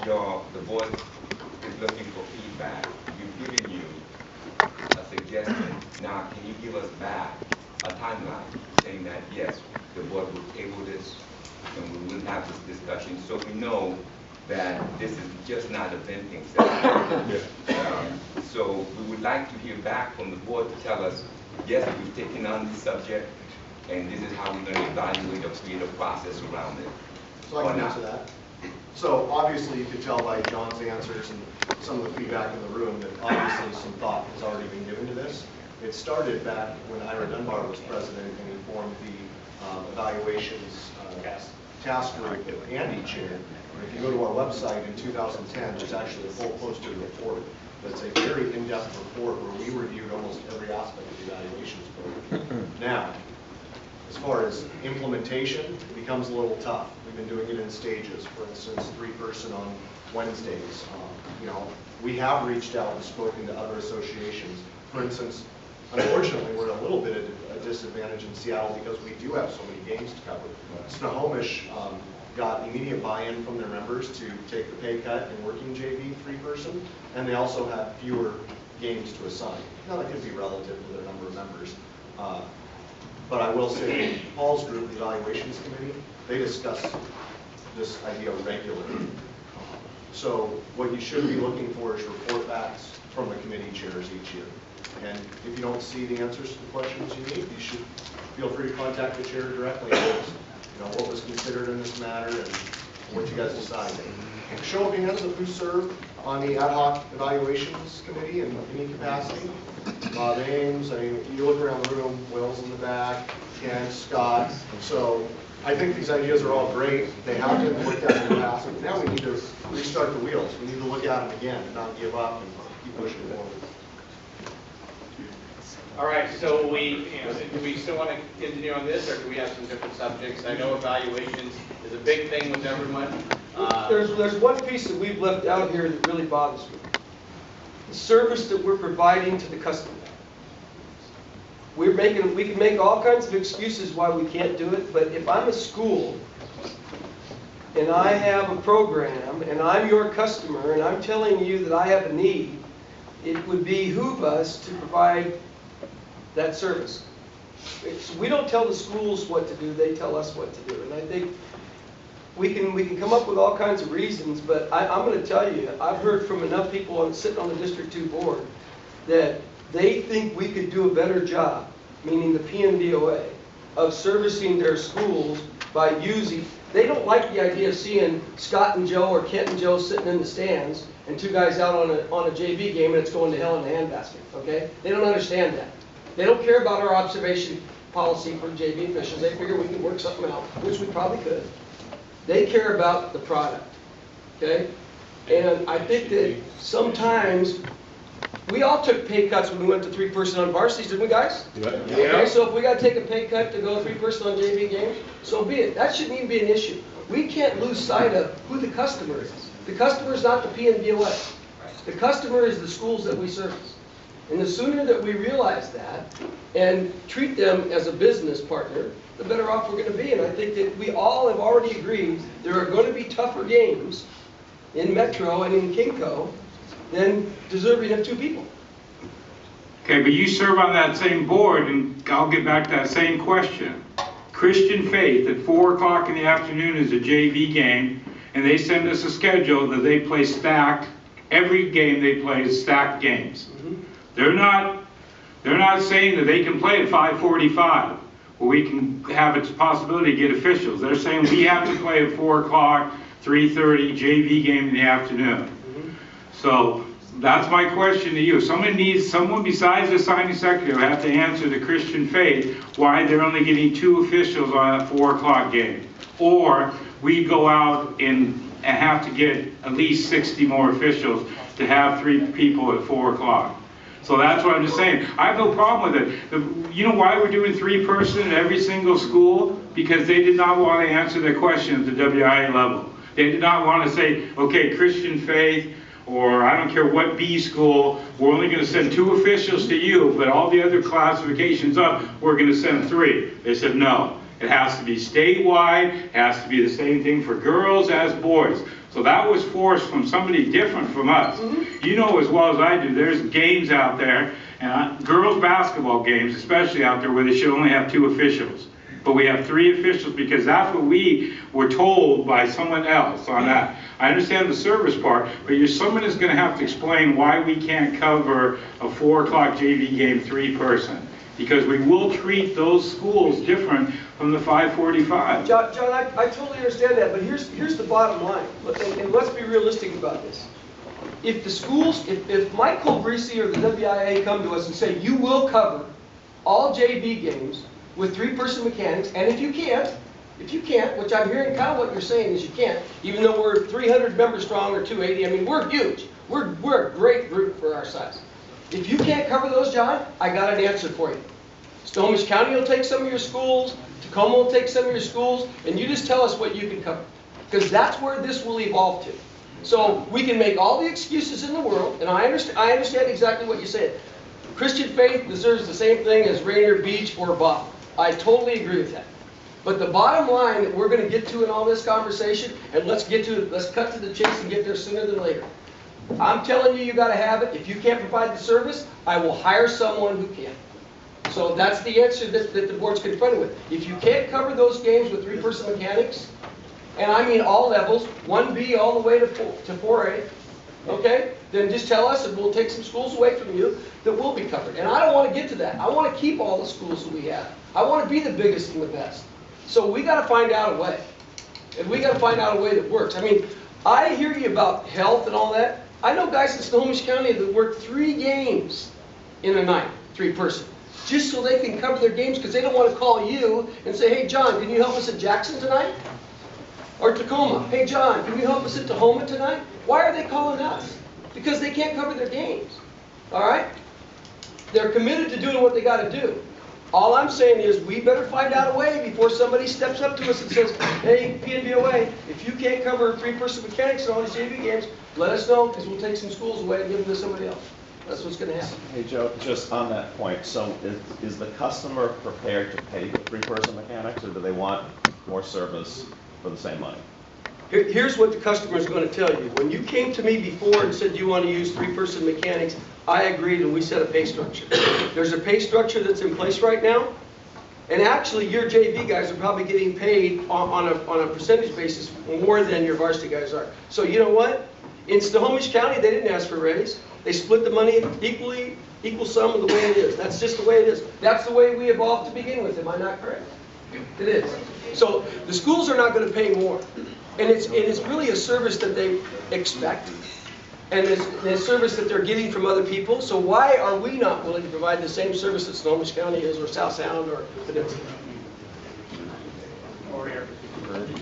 the board is looking for feedback, we've given you a suggestion. Now, can you give us back a timeline saying that, yes, the board will table this and we will have this discussion, so we know that this is just not a venting session. So we would like to hear back from the board to tell us, yes, we've taken on this subject, and this is how we're going to evaluate or create a process around it. So I can answer that. So obviously you could tell by John's answers and some of the feedback in the room that obviously some thought has already been given to this. It started back when Ira Dunbar was president and he formed the evaluations task group that Andy chaired. And if you go to our website in 2010, there's actually a full posted report. That's a very in-depth report where we reviewed almost every aspect of the evaluations program. Now, as far as implementation, it becomes a little tough. We've been doing it in stages. For instance, 3-person on Wednesdays. You know, we have reached out and spoken to other associations. For instance, unfortunately, we're at a little bit at a disadvantage in Seattle because we do have so many games to cover. Snohomish got immediate buy-in from their members to take the pay cut in working JV 3-person, and they also had fewer games to assign. Now, that could be relative to their number of members. But I will say, Paul's group, the evaluations committee, they discuss this idea regularly. So what you should be looking for is report backs from the committee chairs each year. And if you don't see the answers to the questions you need, you should feel free to contact the chair directly. You know, what was considered in this matter and what you guys decided. Show of hands of who served on the ad hoc evaluations committee in any capacity. Names, I mean, you look around the room, Will's in the back, Ken, Scott. So I think these ideas are all great. They have been looked at in the past. But now we need to restart the wheels. We need to look at them again and not give up and keep pushing forward. All right, so do we still want to continue on this, or do we have some different subjects? I know evaluations is a big thing with everyone. There's one piece that we've left out here that really bothers me. The service that we're providing to the customer. We can make all kinds of excuses why we can't do it, but if I'm a school and I have a program and I'm your customer and I'm telling you that I have a need, it would behoove us to provide that service. We don't tell the schools what to do, they tell us what to do. And I think we can come up with all kinds of reasons, but I'm going to tell you, I've heard from enough people sitting on the District 2 board that they think we could do a better job, meaning the PNBOA, of servicing their schools by using, they don't like the idea of seeing Scott and Joe or Kent and Joe sitting in the stands and 2 guys out on a JV game and it's going to hell in the handbasket, okay? They don't understand that. They don't care about our observation policy for JV officials. They figure we can work something out, which we probably could. They care about the product, okay? And I think that sometimes, we all took pay cuts when we went to 3-person on varsities, didn't we, guys? Yeah. Okay, so if we got to take a pay cut to go 3-person on JV games, so be it. That shouldn't even be an issue. We can't lose sight of who the customer is. The customer is not the PNBOA. The customer is the schools that we service. And the sooner that we realize that and treat them as a business partner, the better off we're going to be. And I think that we all have already agreed there are going to be tougher games in Metro and in Kinko than deserving of 2 people. Okay, but you serve on that same board, and I'll get back to that same question. Christian Faith at 4 o'clock in the afternoon is a JV game, and they send us a schedule that they play stacked. Every game they play is stacked games. They're not saying that they can play at 5:45, where we can have a possibility to get officials. They're saying we have to play at 4 o'clock, 3:30 JV game in the afternoon. So that's my question to you. Someone besides the signing secretary have to answer the Christian Faith why they're only getting 2 officials on that 4 o'clock game. Or we go out and have to get at least 60 more officials to have 3 people at 4 o'clock. So that's what I'm just saying. I have no problem with it. You know why we're doing 3-person at every single school? Because they did not want to answer the question at the WIA level. They did not want to say, okay, Christian Faith, or I don't care what B school, we're only going to send 2 officials to you, but all the other classifications up, we're going to send 3. They said no. It has to be statewide, it has to be the same thing for girls as boys. So that was forced from somebody different from us. You know as well as I do, there's games out there, and girls basketball games especially out there, where they should only have 2 officials. But we have 3 officials because that's what we were told by someone else on that. I understand the service part, but someone is going to have to explain why we can't cover a 4 o'clock JV game 3-person. Because we will treat those schools different from the 5:45. John, I totally understand that, but here's the bottom line, and let's be realistic about this. If the schools, if Mike Colbrisi or the WIA come to us and say, you will cover all JV games with 3-person mechanics, and if you can't, If you can't, which I'm hearing kind of what you're saying is you can't, even though we're 300 members strong or 280, I mean, we're huge. We're a great group for our size. If you can't cover those, John, I got an answer for you. Snohomish County will take some of your schools, Tacoma will take some of your schools, and you just tell us what you can cover. Because that's where this will evolve to. So we can make all the excuses in the world, and I understand exactly what you said. Christian faith deserves the same thing as Rainier Beach or Bob. I totally agree with that. But the bottom line that we're going to get to in all this conversation, and let's cut to the chase and get there sooner than later. I'm telling you, you got to have it. If you can't provide the service, I will hire someone who can. So that's the answer that the board's confronted with. If you can't cover those games with 3-person mechanics, and I mean all levels, 1B all the way to 4A, okay, then just tell us and we'll take some schools away from you that will be covered. And I don't want to get to that. I want to keep all the schools that we have. I want to be the biggest and the best. So we got to find out a way. And we got to find out a way that works. I mean, I hear you about health and all that. I know guys in Snohomish County that work 3 games in a night, 3-person, just so they can cover their games because they don't want to call you and say, hey, John, can you help us at Jackson tonight? Or Tacoma. Hey, John, can you help us at Tahoma tonight? Why are they calling us? Because they can't cover their games. All right? They're committed to doing what they got to do. All I'm saying is we better find out a way before somebody steps up to us and says, hey, PNBOA, if you can't cover 3-person mechanics in all these JV games, let us know because we'll take some schools away and give them to somebody else. That's what's going to happen. Hey, Joe, just on that point, so is the customer prepared to pay the 3-person mechanics, or do they want more service for the same money? Here's what the customer is going to tell you. When you came to me before and said you want to use 3-person mechanics, I agreed and we set a pay structure. There's a pay structure that's in place right now. And actually, your JV guys are probably getting paid on a percentage basis more than your varsity guys are. So you know what? In Snohomish County, they didn't ask for a raise. They split the money equal sum of the way it is. That's just the way it is. That's the way we evolved to begin with. Am I not correct? It is. So the schools are not going to pay more. And it's really a service that they expect. And it's a service that they're getting from other people. So why are we not willing to provide the same service that Snohomish County is, or South Sound, or Peninsula? Over here.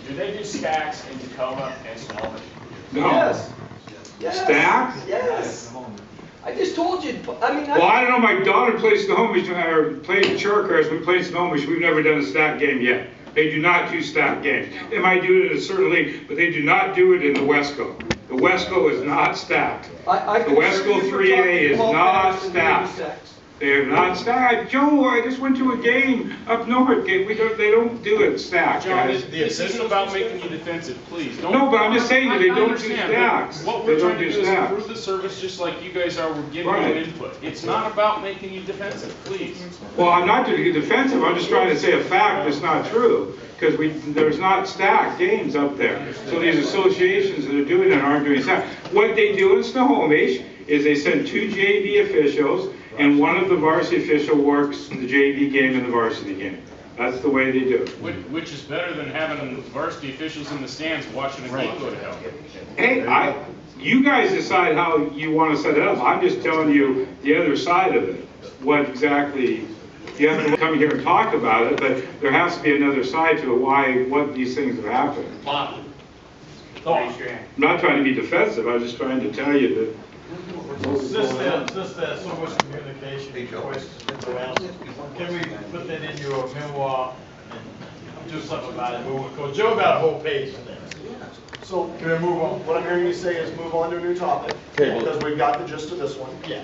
Do they do stacks in Tacoma and Snohomish? No. Yes. Yes. Stacks? Yes. I just told you. I mean, Well, I don't know. My daughter plays Snohomish, or played Cherokee. We played Snohomish. We've never done a stack game yet. They do not do stack games. They might do it in a certain league, but they do not do it in the Wesco. The Wesco is not stacked. The Wesco 3A is not stacked. They are not stacked. Joe, I just went to a game up north. They don't do it stacked, John, guys. this isn't about making you defensive, please. No, but I'm just saying that they don't do understand, stacks. but what They we're don't trying to do do is stacks. improve the service just like you guys are. We're giving Right. you input. It's not about making you defensive, please. Well, I'm not to get defensive. I'm just trying to say a fact that's not true. Because there's not stacked games up there. So these associations that are doing it aren't doing stacked. What they do in Snohomish is they send 2 JV officials, and one of the varsity official works the JV game and the varsity game. That's the way they do it. Which is better than having varsity officials in the stands watching a game go to hell. Hey, you guys decide how you want to set it up. I'm just telling you the other side of it. What exactly, you have to come here and talk about it, but there has to be another side to it, what these things have happened. Bob. I'm not trying to be defensive, I'm just trying to tell you that. Since there's so much communication questions around, can we put that in your memoir and do something about it? Because Joe got a whole page in there. So can we move on? What I'm hearing you say is move on to a new topic, because we've got the gist of this one. Yeah.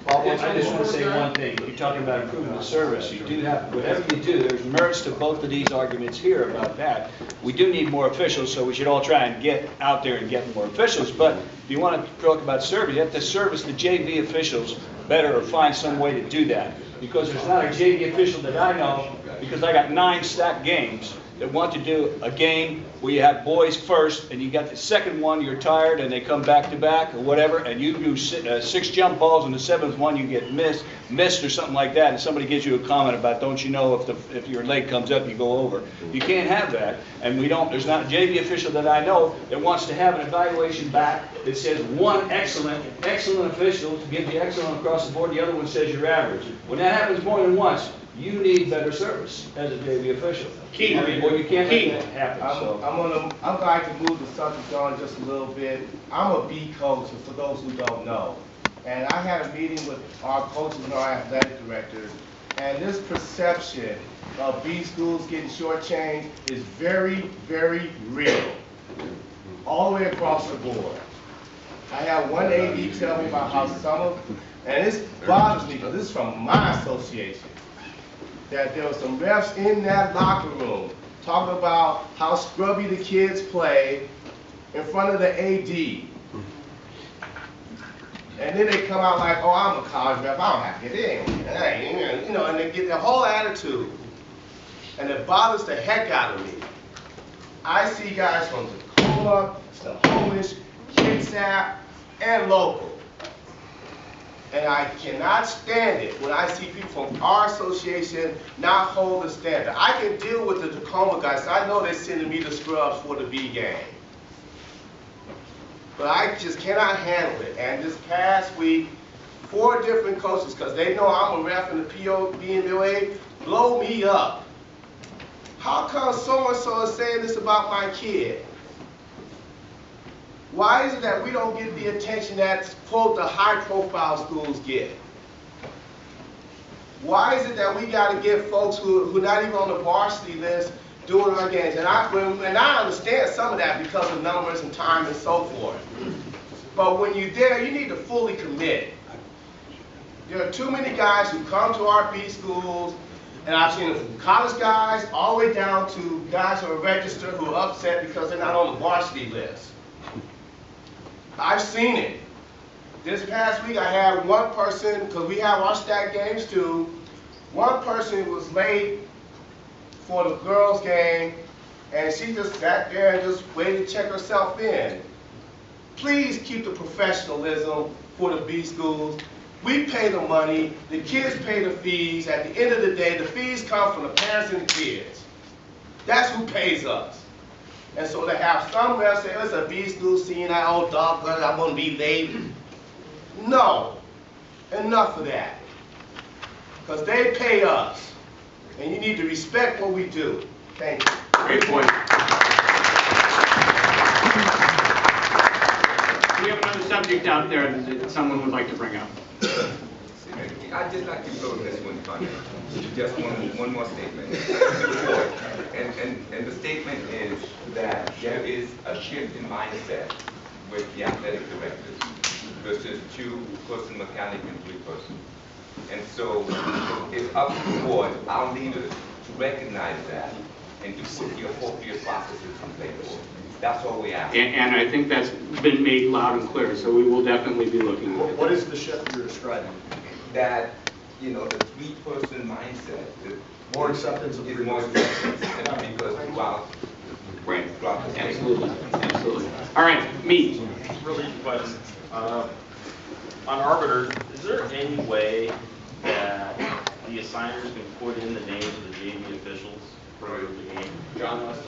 I just want to say one thing. You're talking about improving the service. You do have, whatever you do, there's merits to both of these arguments here about that. We do need more officials, so we should all try and get out there and get more officials. But if you want to talk about service, you have to service the JV officials better, or find some way to do that. Because there's not a JV official that I know, because I got 9 stacked games, that want to do a game where you have boys first, and you got the second one, you're tired, and they come back to back or whatever, and you do 6 jump balls, and the 7th one you get missed or something like that, and somebody gives you a comment about, don't you know if your leg comes up, you go over. You can't have that, and there's not a JV official that I know that wants to have an evaluation back that says one excellent official gives you excellent across the board, the other one says you're average. When that happens more than once, you need better service as a JV official. Keith, I mean, well, you can't make Keith, that happen, so. I'm going to move the subject on just a little bit. I'm a B coach, for those who don't know. And I had a meeting with our coaches and our athletic directors, and this perception of B schools getting shortchanged is very, very real, all the way across the board. I had one AD tell me about how some of, and this bothers me because this is from my association, that there were some refs in that locker room talking about how scrubby the kids play in front of the AD. And then they come out like, oh, I'm a college ref, I don't have to get in. You know, and they get their whole attitude. And it bothers the heck out of me. I see guys from Tacoma, Snohomish, Kitsap, and local. And I cannot stand it when I see people from our association not hold the standard. I can deal with the Tacoma guys. I know they're sending me the scrubs for the B game. But I just cannot handle it. And this past week, 4 different coaches, because they know I'm a ref in the PNBOA, blow me up. How come so-and-so is saying this about my kid? Why is it that we don't get the attention that, quote, the high-profile schools get? Why is it that we got to get folks who are not even on the varsity list doing our games? And I understand some of that because of numbers and time and so forth. But when you're there, you need to fully commit. There are too many guys who come to our B schools, and I've seen it from college guys all the way down to guys who are registered who are upset because they're not on the varsity list. I've seen it. This past week I had one person, because we have our stack games too, one person was late for the girls' game, and she just sat there and just waited to check herself in. Please keep the professionalism for the B schools. We pay the money, the kids pay the fees. At the end of the day, the fees come from the parents and the kids. That's who pays us. And so to have some refs say, oh, it's a B school scene, oh, doggone, I'm going to be late. No, enough of that. Because they pay us. And you need to respect what we do. Thank you. Great point. We have another subject out there that someone would like to bring up. I'd just like to close this one, Connie. Just one more statement. And the statement is that there is a shift in mindset with the athletic directors versus 2-person mechanic and 3-person. And so it's up to the board, our leaders, to recognize that and to put the appropriate processes in place. That's all we ask. And I think that's been made loud and clear, so we will definitely be looking at it. What is the shift you're describing? That, you know, the 3-person mindset, more acceptance of 3 more acceptance, because throughout, right, throughout the state. Absolutely, absolutely. All right, me. Really good question. On arbiters, is there any way that the assigners can put in the names of the JV officials for the game? John West?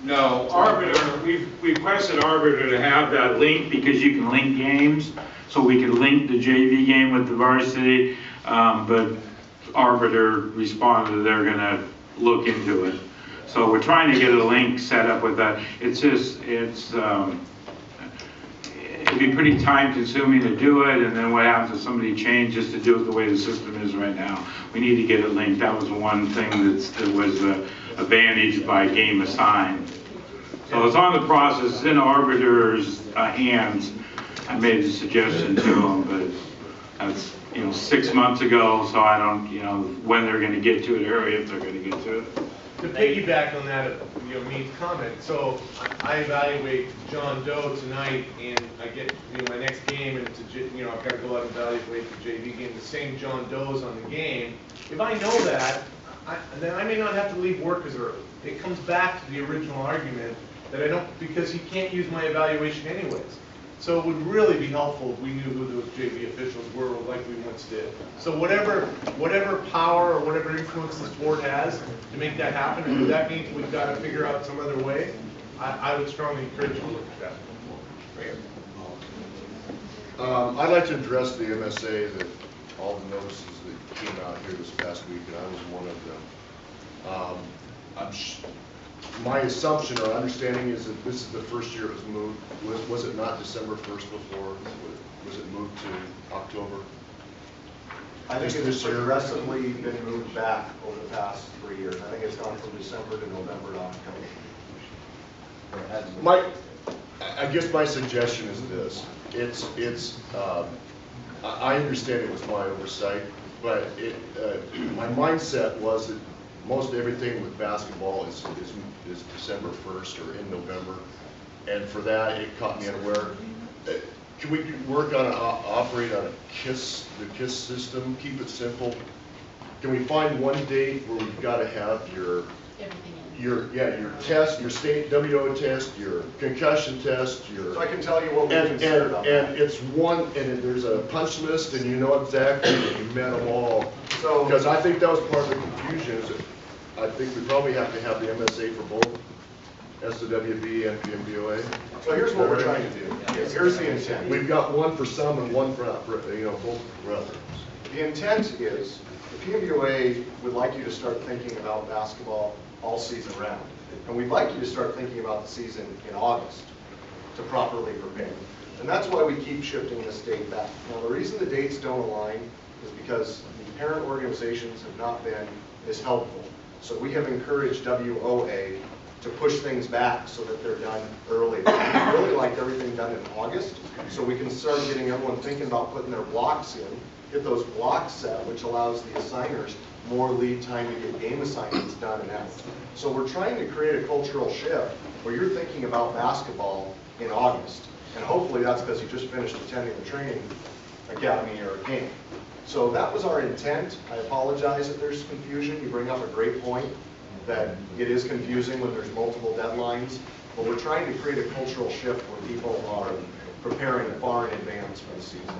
No, arbiter, we've requested arbiter to have that link because you can link games. So we can link the JV game with the varsity, but arbiter responded they're gonna look into it. So we're trying to get a link set up with that. It's just, it'd be pretty time consuming to do it, and then what happens if somebody changes to do it the way the system is right now? We need to get it linked. That was one thing that was advantaged by game assigned. So it's on the process, it's in arbiter's hands. I made the suggestion to them, but that's, 6 months ago, so I don't, when they're gonna get to it or if they're gonna get to it. To piggyback on that, Mead's comment, so I evaluate John Doe tonight, and I get, my next game, and it's I've got to go out and evaluate the JV game, the same John Doe's on the game. If I know that, then I may not have to leave work as early. It comes back to the original argument that I don't, because he can't use my evaluation anyways. So it would really be helpful if we knew who those JV officials were like we once did. So whatever power or whatever influence this board has to make that happen, and if that means we've got to figure out some other way, I would strongly encourage you to look at that. I'd like to address the MSA that all the notices that came out here this past week, and I was one of them. My assumption or understanding is that this is the first year it was moved. Was it not December 1st before? Was it moved to October? I think it's progressively been moved back over the past 3 years. I think it's gone from December to November to October. I guess my suggestion is this. I understand it was my oversight, but my mindset was that most everything with basketball is December 1st or in November. And for that, it caught me unaware. Can we work on operate on the KISS system, keep it simple? Can we find one date where we've got to have your test, your state WO test, your concussion test, So I can tell you what we considered on that. and it's one, and there's a punch list, and you know exactly that you met them all. So, because I think that was part of the confusion, is that I think we probably have to have the MSA for both SWB and PNBOA. So here's what we're trying to do. Here's the intent. We've got one for some and one for both for others. The intent is the PNBOA would like you to start thinking about basketball all season round. And we'd like you to start thinking about the season in August to properly prepare. And that's why we keep shifting this date back. Now, the reason the dates don't align is because the parent organizations have not been as helpful. So we have encouraged WOA to push things back so that they're done early. We really liked everything done in August, so we can start getting everyone thinking about putting their blocks in, get those blocks set, which allows the assigners more lead time to get game assignments done and out. So we're trying to create a cultural shift where you're thinking about basketball in August, and hopefully that's because you just finished attending the training academy or a game. So that was our intent. I apologize if there's confusion. You bring up a great point that it is confusing when there's multiple deadlines, but we're trying to create a cultural shift where people are preparing far in advance for the season.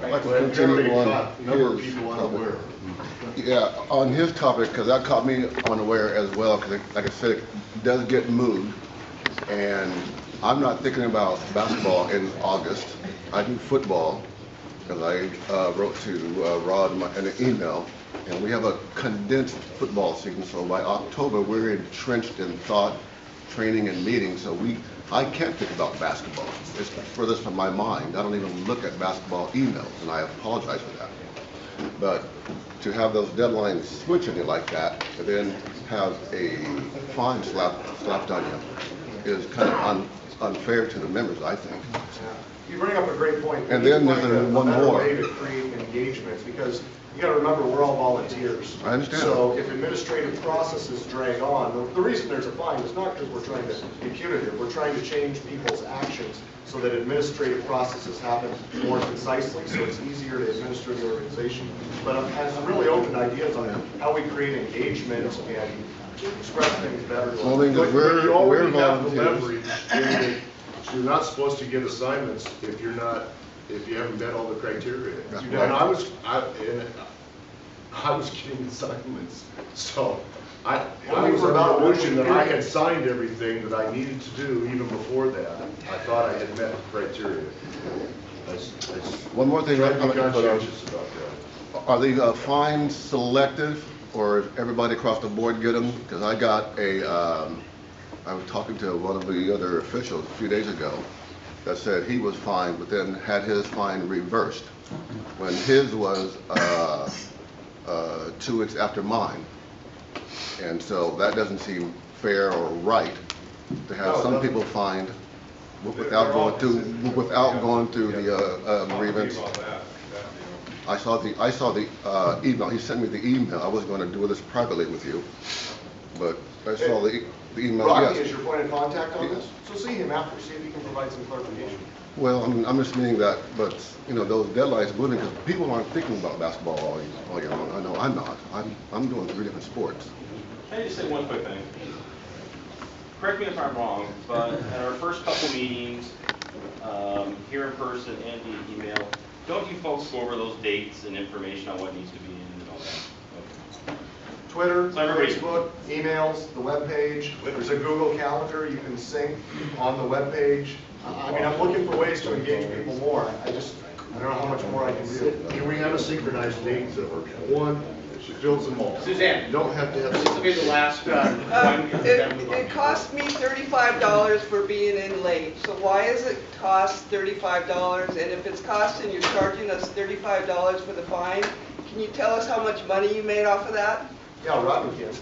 I'd like to continue on his, on his topic, because that caught me unaware as well, because like I said, it does get moved, and I'm not thinking about basketball in August. I do football, because I wrote to Rod in an email, and we have a condensed football season, so by October we're entrenched in thought, training, and meetings, so I can't think about basketball. It's furthest from my mind. I don't even look at basketball emails, and I apologize for that. But to have those deadlines switching it like that, and then have a fine slapped on you, is kind of unfair to the members, I think. You bring up a great point. And then there's one more. way to create engagements, because you got to remember, we're all volunteers. I understand. So if administrative processes drag on, the reason there's a fine is not because we're trying to be punitive. We're trying to change people's actions so that administrative processes happen more concisely, so it's easier to administer the organization. But I'm really open to ideas on how we create engagement and express things better. Well, you already have the leverage. You're not supposed to get assignments if you haven't met all the criteria. And I was getting assignments, so I was under the illusion that I had signed everything that I needed to do even before that. I thought I had met the criteria. One more thing I'm conscientious about that. Are the fines selective, or does everybody across the board get them? Because I got I was talking to one of the other officials a few days ago that said he was fined, but then had his fine reversed when his was 2 weeks after mine. And so that doesn't seem fair or right to have some people fined without going through the grievance. I saw the email. He sent me the email. I wasn't going to do this privately with you, but I saw the email. Rocky is your point of contact on this, so see him after, see if he can provide some clarification. Well, I'm just meaning that, but those deadlines moving, because people aren't thinking about basketball all year long. I know I'm not. I'm doing 3 different sports. Can I just say one quick thing? Correct me if I'm wrong, but at our first couple meetings, here in person and via email, don't you folks go over those dates and information on what needs to be in and all that? Okay. Twitter, Facebook, emails, the webpage. There's a Google Calendar you can sync on the webpage. I mean, I'm looking for ways to engage people more. I don't know how much more I can do. Can we have a synchronized date that one fills them all? Suzanne. You don't have to have. This will be the last one. It cost me $35 for being in late, so why is it cost $35? And if it's costing, you're charging us $35 for the fine, can you tell us how much money you made off of that? Yeah, Rodney can.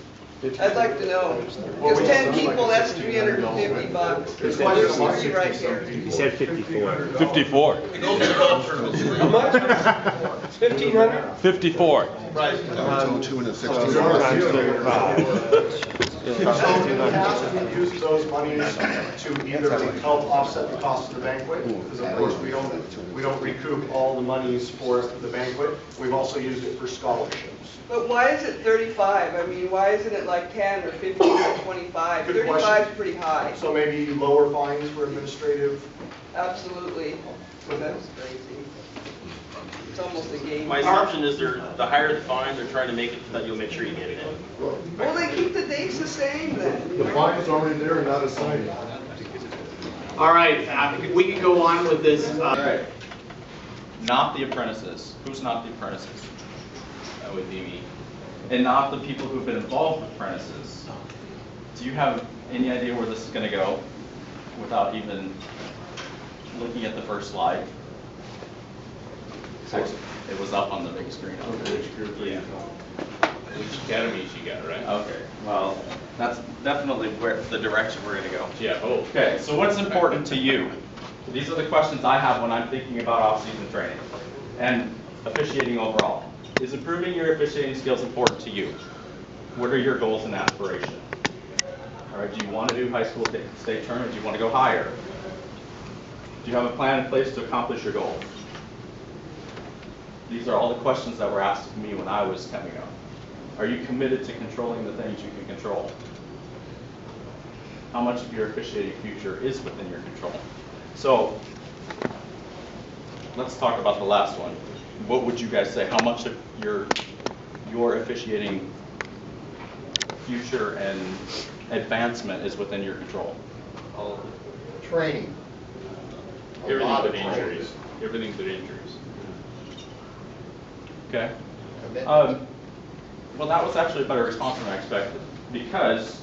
I'd like to know. Because 10 people, that's $350. There's right here. He said 54. 54. How much? 1,500? 54. Right. Two and a 16. We use those monies to either help offset the cost of the banquet, because of course we don't recoup all the monies for the banquet. We've also used it for scholarships. But why is it 35? I mean, why isn't it like 10 or 15 or 25? Good 35 question. is pretty high. So maybe lower fines for administrative. Absolutely. That's crazy. It's almost a game. My assumption is the higher the fine, they're trying to make it so that you'll make sure you get it in. Well, they keep the dates the same then. The fine's already there and not assigned. All right, we can go on with this. All right. Not the apprentices. Who's not the apprentices? That would be me. And not the people who've been involved with apprentices. Do you have any idea where this is going to go without even looking at the first slide? It was up on the big screen. Yeah. Which academies you got, right? Okay, well, that's definitely where the direction we're going to go. Yeah, oh. Okay, so what's important to you? These are the questions I have when I'm thinking about off-season training and officiating overall. Is improving your officiating skills important to you? What are your goals and aspirations? All right, do you want to do high school state tournament? Do you want to go higher? Do you have a plan in place to accomplish your goals? These are all the questions that were asked of me when I was coming up. Are you committed to controlling the things you can control? How much of your officiating future is within your control? So, let's talk about the last one. What would you guys say? How much of your officiating future and advancement is within your control? All of it. Training. Everything but injuries. Everything but injuries. Okay. Well, that was actually a better response than I expected, because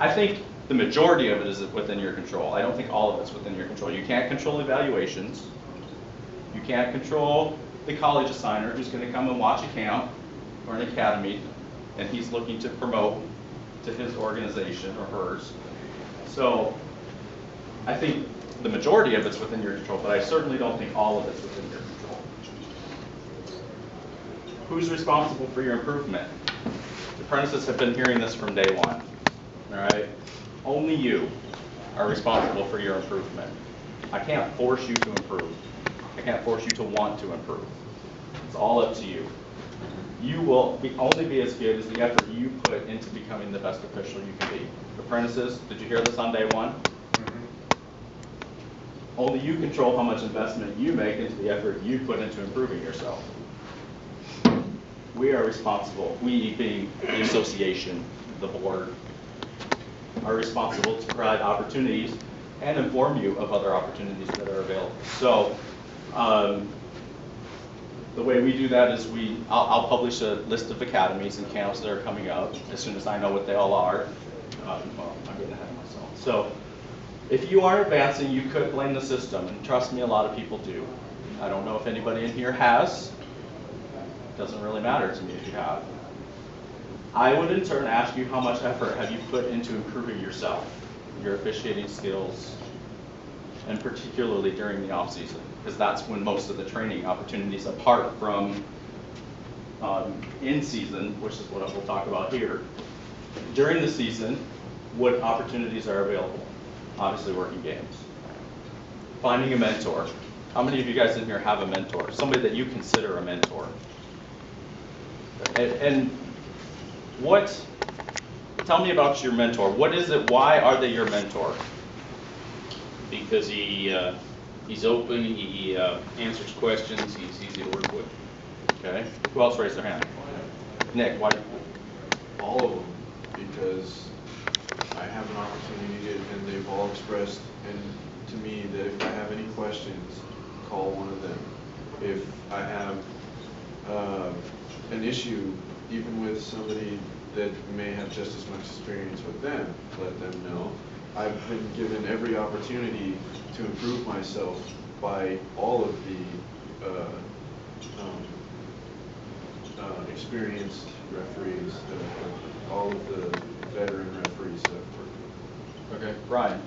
I think the majority of it is within your control. I don't think all of it's within your control. You can't control evaluations. You can't control the college assigner who's going to come and watch a camp or an academy, and he's looking to promote to his organization or hers. So I think the majority of it's within your control, but I certainly don't think all of it's within your control. Who's responsible for your improvement? The apprentices have been hearing this from day one, all right? Only you are responsible for your improvement. I can't force you to improve. I can't force you to want to improve. It's all up to you. You will only be as good as the effort you put into becoming the best official you can be. Apprentices, did you hear this on day one? Only you control how much investment you make into the effort you put into improving yourself. We are responsible, we being the association, the board, are responsible to provide opportunities and inform you of other opportunities that are available. So the way we do that is I'll publish a list of academies and camps that are coming up as soon as I know what they all are. Well, I'm getting ahead of myself. So if you are advancing, you could blame the system, and trust me, a lot of people do. I don't know if anybody in here has. Doesn't really matter to me if you have. I would in turn ask you, how much effort have you put into improving yourself, your officiating skills, and particularly during the off season, because that's when most of the training opportunities, apart from in season, which is what we'll talk about here. During the season, what opportunities are available? Obviously working games. Finding a mentor. How many of you guys in here have a mentor? Somebody that you consider a mentor? And tell me about your mentor. What is it, why are they your mentor? Because he's open, he answers questions, he's easy to work with. Okay. Who else raised their hand? Nick, why? All of them, because I have an opportunity and they've all expressed and to me that if I have any questions, call one of them. if I have an issue, even with somebody that may have just as much experience with them, let them know. I've been given every opportunity to improve myself by all of the experienced referees, all of the veteran referees that I've worked with. Okay, Brian.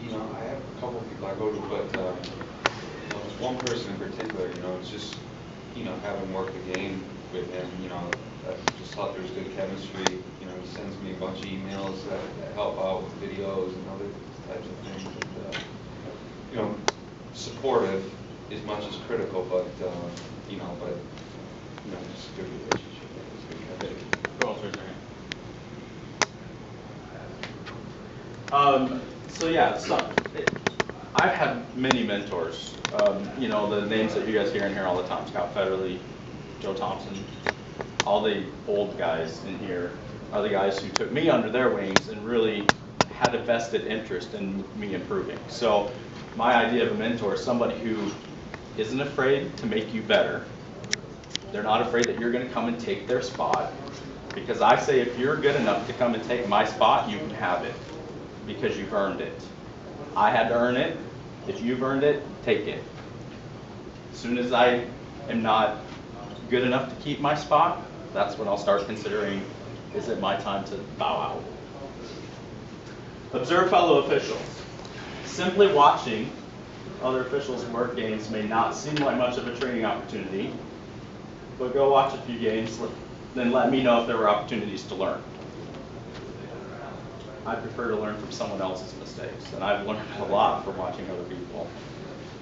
You know, I have a couple of people I go to, but one person in particular, you know, it's just, you know, having worked the game with him, you know, I just thought there was good chemistry. You know, he sends me a bunch of emails that help out with videos and other types of things. And, you know, supportive as much as critical, but, you know, just a good relationship. Who else raised their hand? So yeah, I've had many mentors. You know, the names that you guys hear in here all the time: Scott Federley, Joe Thompson. All the old guys in here are the guys who took me under their wings and really had a vested interest in me improving. So my idea of a mentor is somebody who isn't afraid to make you better. They're not afraid that you're going to come and take their spot. Because I say if you're good enough to come and take my spot, you can have it. Because you've earned it. I had to earn it. If you've earned it, take it. As soon as I am not good enough to keep my spot, that's when I'll start considering, is it my time to bow out? Observe fellow officials. Simply watching other officials work games may not seem like much of a training opportunity, but go watch a few games, then let me know if there were opportunities to learn. I prefer to learn from someone else's mistakes, and I've learned a lot from watching other people.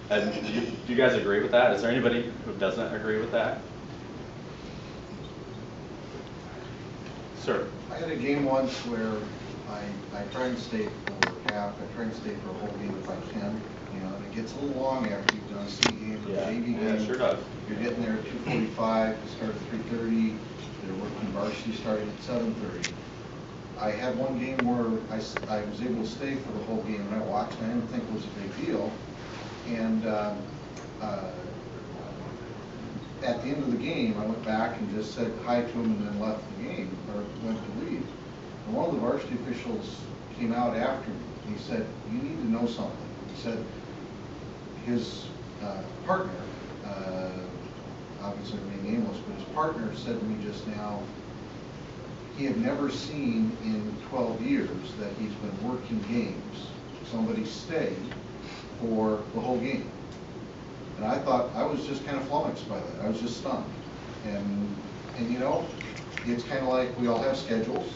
And do you guys agree with that? Is there anybody who doesn't agree with that? Sir. I had a game once where I try and stay for half, I try and stay for a whole game if I can. You know, and it gets a little long after you've done a C game or a JV game. Yeah, sure does. You're getting there at 2:45, you start at 3:30, they're working varsity starting at 7:30. I had one game where I was able to stay for the whole game, and I watched, and I didn't think it was a big deal. And at the end of the game, I went back and just said hi to him and then left the game, or went to leave. And one of the varsity officials came out after me. He said, "You need to know something." He said his partner, obviously remain nameless, but his partner said to me just now, he had never seen in 12 years that he's been working games, somebody stay for the whole game. And I thought, I was just kind of flummoxed by that. I was just stunned. And you know, it's kind of like we all have schedules.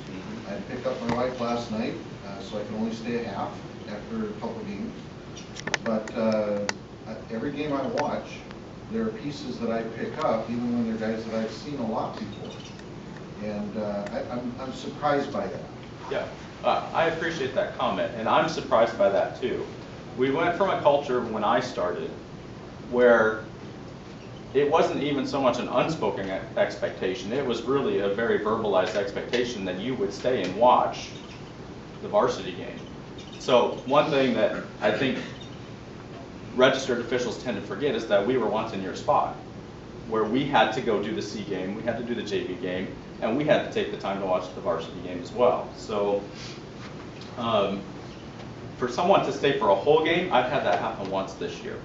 I had to pick up my wife last night, so I could only stay a half after a couple of games. But every game I watch, there are pieces that I pick up, even when they're guys that I've seen a lot before. And I'm surprised by that. Yeah, I appreciate that comment, and I'm surprised by that too. We went from a culture when I started where it wasn't even so much an unspoken expectation, it was really a very verbalized expectation that you would stay and watch the varsity game. So one thing that I think registered officials tend to forget is that we were once in your spot, where we had to go do the C game, we had to do the JV game, and we had to take the time to watch the varsity game as well. So for someone to stay for a whole game, I've had that happen once this year.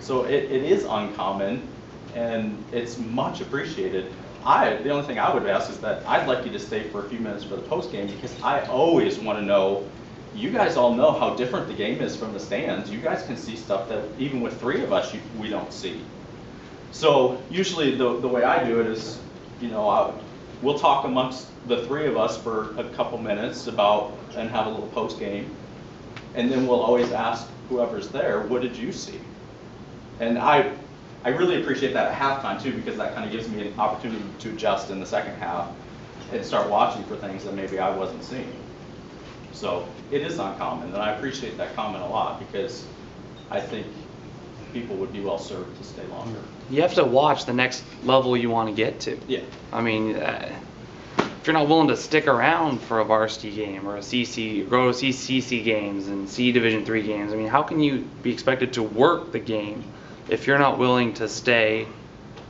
So it is uncommon, and it's much appreciated. The only thing I would ask is that I'd like you to stay for a few minutes for the post game, because I always want to know, you guys all know how different the game is from the stands. You guys can see stuff that even with three of us, we don't see. So usually the way I do it is, you know, we'll talk amongst the three of us for a couple minutes and have a little post game. And then we'll always ask whoever's there, what did you see? And I really appreciate that at halftime too, because that kind of gives me an opportunity to adjust in the second half and start watching for things that maybe I wasn't seeing. So it is uncommon, and I appreciate that comment a lot, because I think people would be well served to stay longer. You have to watch the next level you want to get to. Yeah. I mean, if you're not willing to stick around for a varsity game or a CC, go to CC games and C Division III games, I mean, how can you be expected to work the game if you're not willing to stay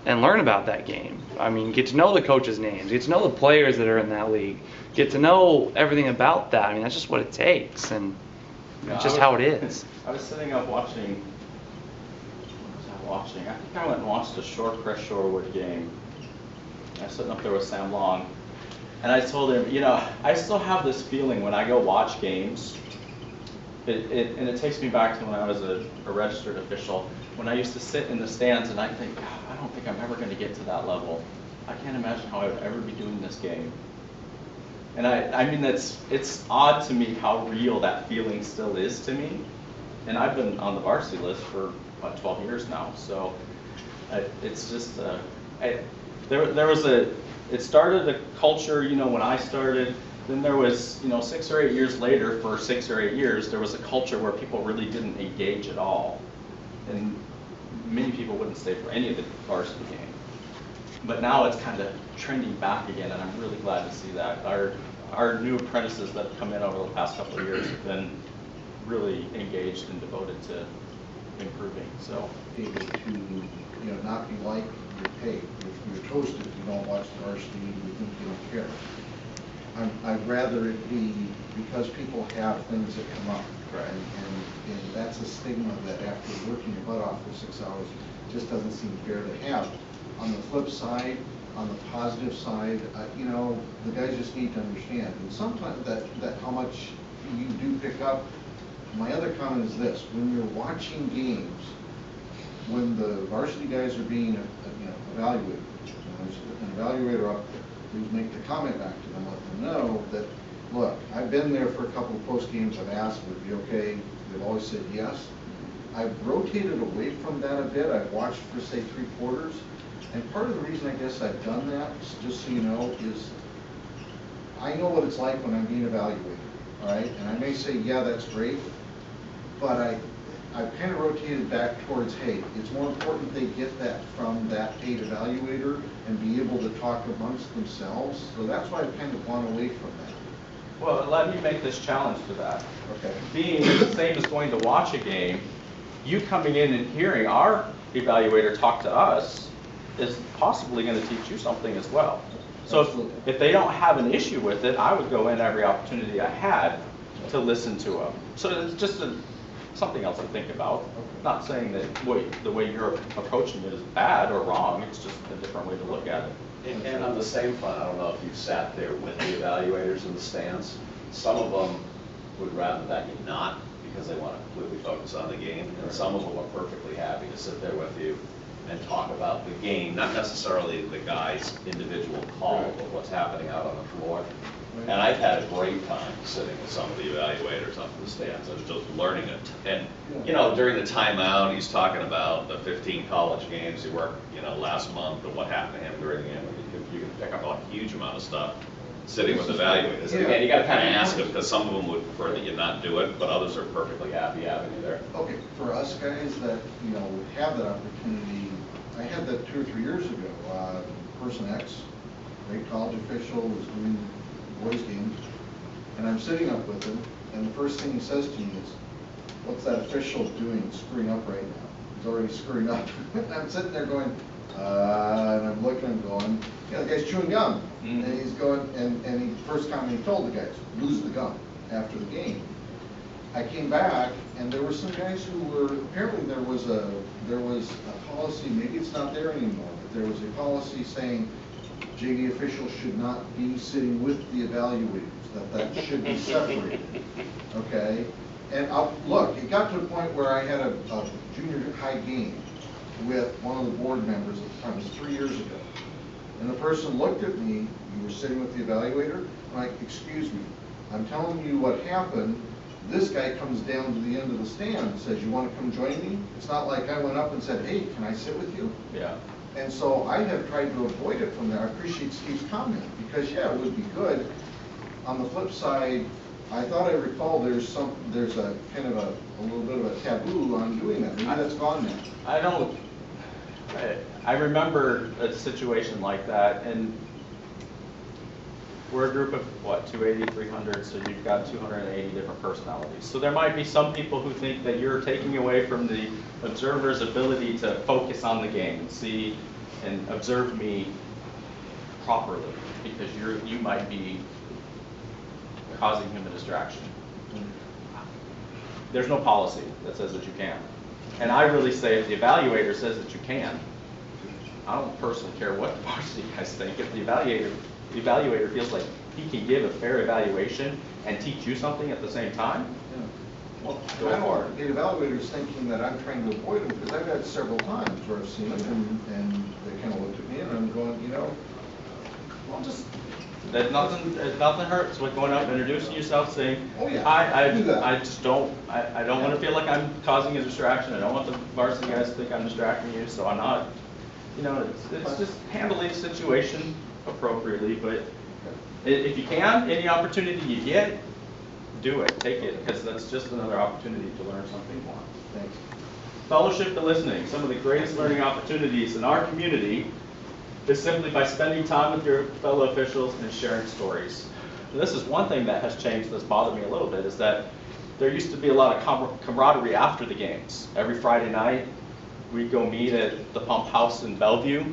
and learn about that game? I mean, get to know the coaches' names, get to know the players that are in that league, get to know everything about that. I mean, that's just what it takes, and it's just how it is. I was sitting up watching, I think I went and watched a Shorecrest Shorewood game. I was sitting up there with Sam Long, and I told him, you know, I still have this feeling when I go watch games, and it takes me back to when I was a registered official, when I used to sit in the stands and I think, God, I don't think I'm ever going to get to that level. I can't imagine how I would ever be doing this game. And I mean, it's odd to me how real that feeling still is to me. And I've been on the varsity list for about 12 years now, so it's just, it started a culture, you know, when I started, then there was, you know, 6 or 8 years later, for 6 or 8 years, there was a culture where people really didn't engage at all. And many people wouldn't stay for any of the varsity games. But now it's kind of trending back again, and I'm really glad to see that. Our new apprentices that have come in over the past couple of years have been really engaged and devoted to improving, so. To, you know, not be like you're paid. If you're toasted, you don't watch the varsity, you think you don't care. I'd rather it be because people have things that come up. Right. And that's a stigma that after working your butt off for 6 hours, just doesn't seem fair to have. On the flip side, on the positive side, you know, the guys just need to understand. And sometimes that how much you do pick up. My other comment is this: when you're watching games, when the varsity guys are being evaluated, there's an evaluator up there, please make the comment back to them, let them know that, look, I've been there for a couple of post games, I've asked, would it be okay? They've always said yes. I've rotated away from that a bit. I've watched for, say, 3 quarters. And part of the reason I guess I've done that, just so you know, is I know what it's like when I'm being evaluated, all right? And I may say, yeah, that's great, but I've kind of rotated back towards, hey, it's more important they get that from that paid evaluator and be able to talk amongst themselves. So that's why I've kind of gone away from that. Well, let me make this challenge to that. Okay. Being the same as going to watch a game, you coming in and hearing our evaluator talk to us is possibly going to teach you something as well. So if they don't have an issue with it, I would go in every opportunity I had to listen to them. So it's just something else to think about. Not saying that the way you're approaching it is bad or wrong, it's just a different way to look at it. And on the same front, I don't know if you've sat there with the evaluators in the stands. Some of them would rather that you not, because they want to completely focus on the game, and some of them are perfectly happy to sit there with you and talk about the game, not necessarily the guy's individual call, but what's happening out on the floor. And I've had a great time sitting with some of the evaluators up in the stands and just learning it. And, you know, during the timeout, he's talking about the 15 college games he worked, you know, last month and what happened to him during the game. You can pick up a huge amount of stuff sitting with evaluators. And again, you got to kind of ask them, because some of them would prefer that you not do it, but others are perfectly happy having you there. Okay, for us guys that, you know, have that opportunity, I had that 2 or 3 years ago. Person X, great college official, was doing boys games, and I'm sitting up with him, and the first thing he says to me is, what's that official doing, screwing up right now? He's already screwing up. I'm sitting there going, and I'm looking and going, yeah, the guy's chewing gum. And he's going, and he, first comment he told the guys, lose the gum after the game. I came back, and there were some guys who were, apparently there was a policy, maybe it's not there anymore, but there was a policy saying JV officials should not be sitting with the evaluators, that should be separated, okay? And look, it got to a point where I had a junior high game with one of the board members at the time, it was 3 years ago. And the person looked at me, you were sitting with the evaluator, I'm like, excuse me, I'm telling you what happened. This guy comes down to the end of the stand and says, you want to come join me? It's not like I went up and said, hey, can I sit with you? Yeah. And so I have tried to avoid it from there. I appreciate Steve's comment, because yeah, it would be good. On the flip side, I thought I recall there's a kind of a little bit of a taboo on doing that. Maybe that's gone now. I remember a situation like that, and we're a group of, what, 280, 300, so you've got 280 different personalities. So there might be some people who think that you're taking away from the observer's ability to focus on the game and see and observe me properly, because you might be causing him a distraction. There's no policy that says that you can. And I really say if the evaluator says that you can, I don't personally care what the varsity guys think. If the evaluator feels like he can give a fair evaluation and teach you something at the same time, well, go for it. The evaluator's thinking that I'm trying to avoid them, because I've had several times where I've seen them and they kind of looked at me and I'm going, you know, well, just. That nothing hurts with going up and introducing yourself, saying, Oh, yeah. I just don't want to feel like I'm causing a distraction. I don't want the varsity guys to think I'm distracting you, so I'm not. You know, it's just handling the situation appropriately. But if you can, any opportunity you get, do it. Take it, because that's just another opportunity to learn something more. Thanks. Fellowship and listening. Some of the greatest learning opportunities in our community is simply by spending time with your fellow officials and sharing stories. And this is one thing that has changed that's bothered me a little bit, is that there used to be a lot of camaraderie after the games. Every Friday night, we'd go meet at the Pump House in Bellevue.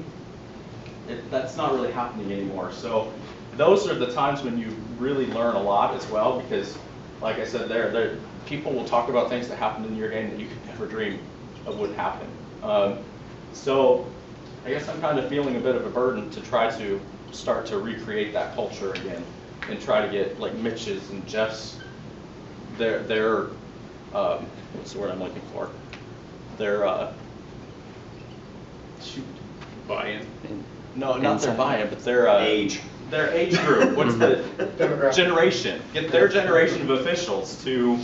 That's not really happening anymore. So those are the times when you really learn a lot as well, because like I said, people will talk about things that happened in your game that you could never dream of would happen. So I guess I'm kind of feeling a bit of a burden to try to start to recreate that culture again and try to get like Mitch's and Jeff's, their what's the word I'm looking for? Their shoot. Buy-in? No, not their buy-in, but their age. Their age group. What's the generation? Get their generation of officials to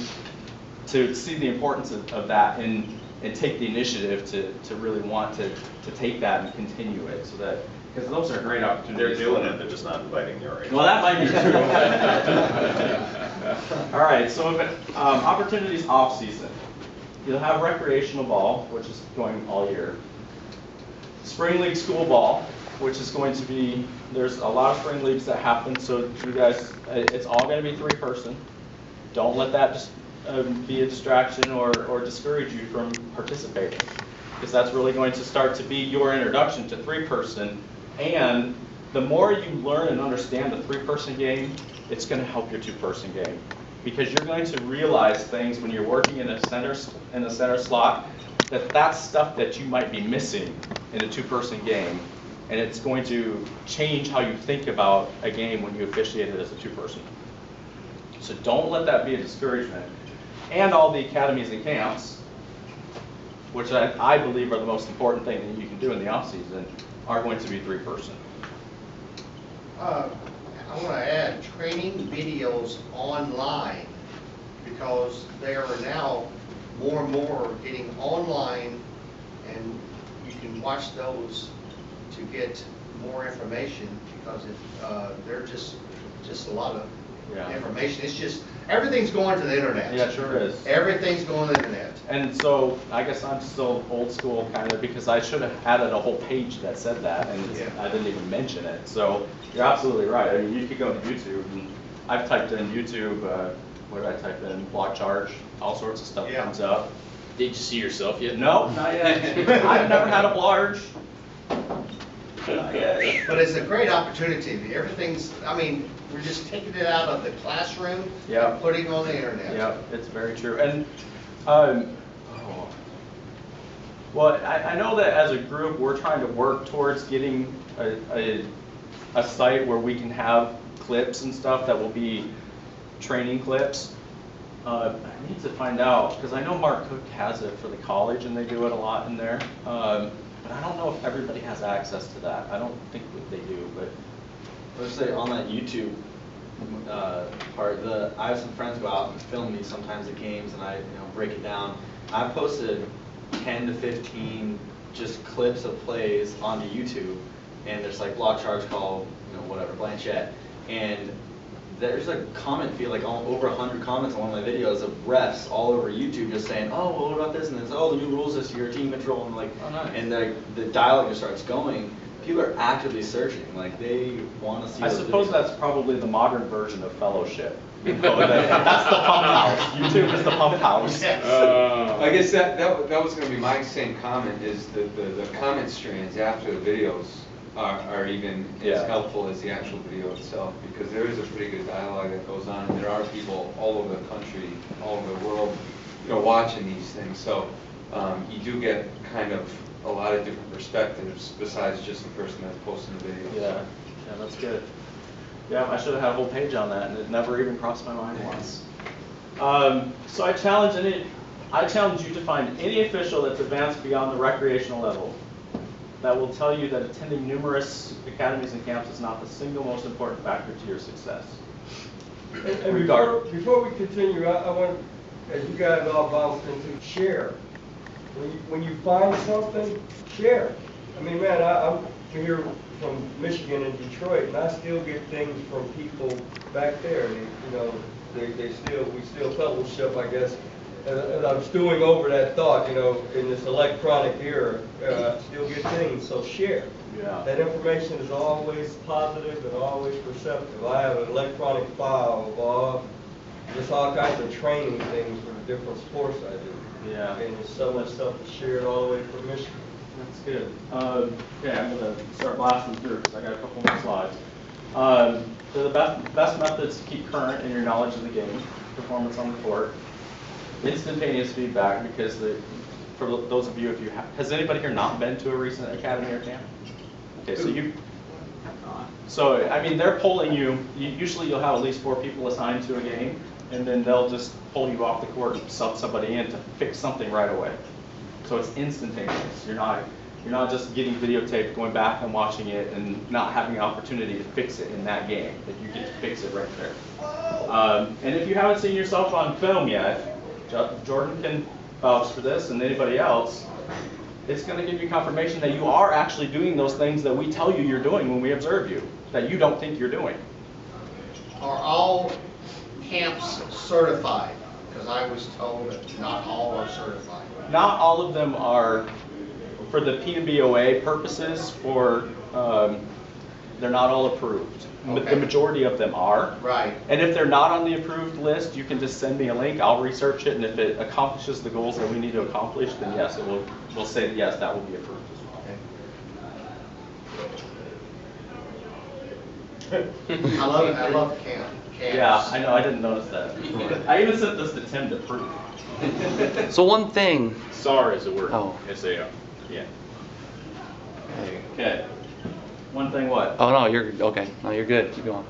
see the importance of that and take the initiative to really want to take that and continue it, so that, because those are great opportunities. They're doing it, they're just not inviting your age. Well, that might be true. All right, so opportunities off season. You'll have recreational ball, which is going all year. Spring league school ball, which is going to be, there's a lot of spring leagues that happen, so you guys, it's all going to be 3-person. Don't let that just be a distraction or discourage you from participating, because that's really going to start to be your introduction to 3-person. And the more you learn and understand the 3-person game, it's going to help your 2-person game, because you're going to realize things when you're working in a center slot, that's stuff that you might be missing in a 2-person game, and it's going to change how you think about a game when you officiate it as a 2-person. So don't let that be a discouragement. And all the academies and camps, which I believe are the most important thing that you can do in the off season, are going to be 3-person. I want to add training videos online, because they are now more and more getting online, and you can watch those to get more information, because they're just a lot of information. It's just, everything's going to the internet. Yeah, it sure is. Everything's going to the internet. And so I guess I'm still old school kind of, because I should have added a whole page that said that, and I didn't even mention it. So you're absolutely right. I mean, you could go to YouTube, and I've typed in YouTube, what did I type in? Block charge, all sorts of stuff comes up. Did you see yourself yet? No, not yet. I've never had a blarge. But it's a great opportunity. Everything's, I mean, we're just taking it out of the classroom and putting it on the internet. Yeah, it's very true. And well, I know that as a group, we're trying to work towards getting a site where we can have clips and stuff that will be training clips. I need to find out, because I know Mark Cook has it for the college and they do it a lot in there. But I don't know if everybody has access to that. I don't think that they do, but. Let's say on that YouTube part, I have some friends go out and film me sometimes the games, and I break it down. I've posted 10 to 15 just clips of plays onto YouTube, and there's like block charge call, whatever, Blanchette, and there's a comment field, like over 100 comments on one of my videos of refs all over YouTube just saying, oh, well, what about this? And then, oh, the new rules this year, team control, and like, and the dialogue just starts going. people are actively searching, like they want to see. I those suppose videos. that's probably the modern version of fellowship. That's the pump house. YouTube is the pump house. I guess that was going to be my same comment, is the comment strands after the videos are even as helpful as the actual video itself, because there is a pretty good dialogue that goes on, and there are people all over the country, all over the world, watching these things. So you do get kind of a lot of different perspectives besides just the person that's posting the video. Yeah, that's good. Yeah, I should have had a whole page on that, and it never even crossed my mind once. So I challenge you to find any official that's advanced beyond the recreational level that will tell you that attending numerous academies and camps is not the single most important factor to your success. And before we continue, I want, as you guys all bounced into, share. When you find something, share. I mean, man, I'm here from Michigan and Detroit, and I still get things from people back there. We still fellowship, I guess. As I'm stewing over that thought, in this electronic era, I still get things, so share. Yeah. That information is always positive and always perceptive. I have an electronic file of just all kinds of training things for the different sports I do. Yeah. And there's so much stuff to share all the way from Michigan. That's good. Okay, I'm going to start blasting through because I got a couple more slides. So the best methods to keep current in your knowledge of the game, performance on the court, instantaneous feedback, because for those of you, has anybody here not been to a recent academy or camp? Okay, so I mean, they're polling you. Usually you'll have at least 4 people assigned to a game, and then they'll just pull you off the court and sub somebody in to fix something right away. So it's instantaneous. You're not just getting videotaped, going back and watching it, and not having an opportunity to fix it in that game. That you get to fix it right there. And if you haven't seen yourself on film yet, Jordan can vouch for this, and anybody else, it's going to give you confirmation that you are actually doing those things that we tell you you're doing when we observe you, that you don't think you're doing. Are all camps certified? Because I was told that not all are certified. Not all of them are, for the PNBOA purposes, they're not all approved. Okay. The majority of them are. Right. And if they're not on the approved list, you can just send me a link, I'll research it, and if it accomplishes the goals that we need to accomplish, then yes, we'll say yes, that will be approved as well. I love camps. Yeah, I know, I didn't notice that. I even sent this to Tim to prove. So one thing. SAR is a word. Oh. S-A-R. Yeah. Okay. One thing what? Oh no, you're okay. No, you're good. Keep going.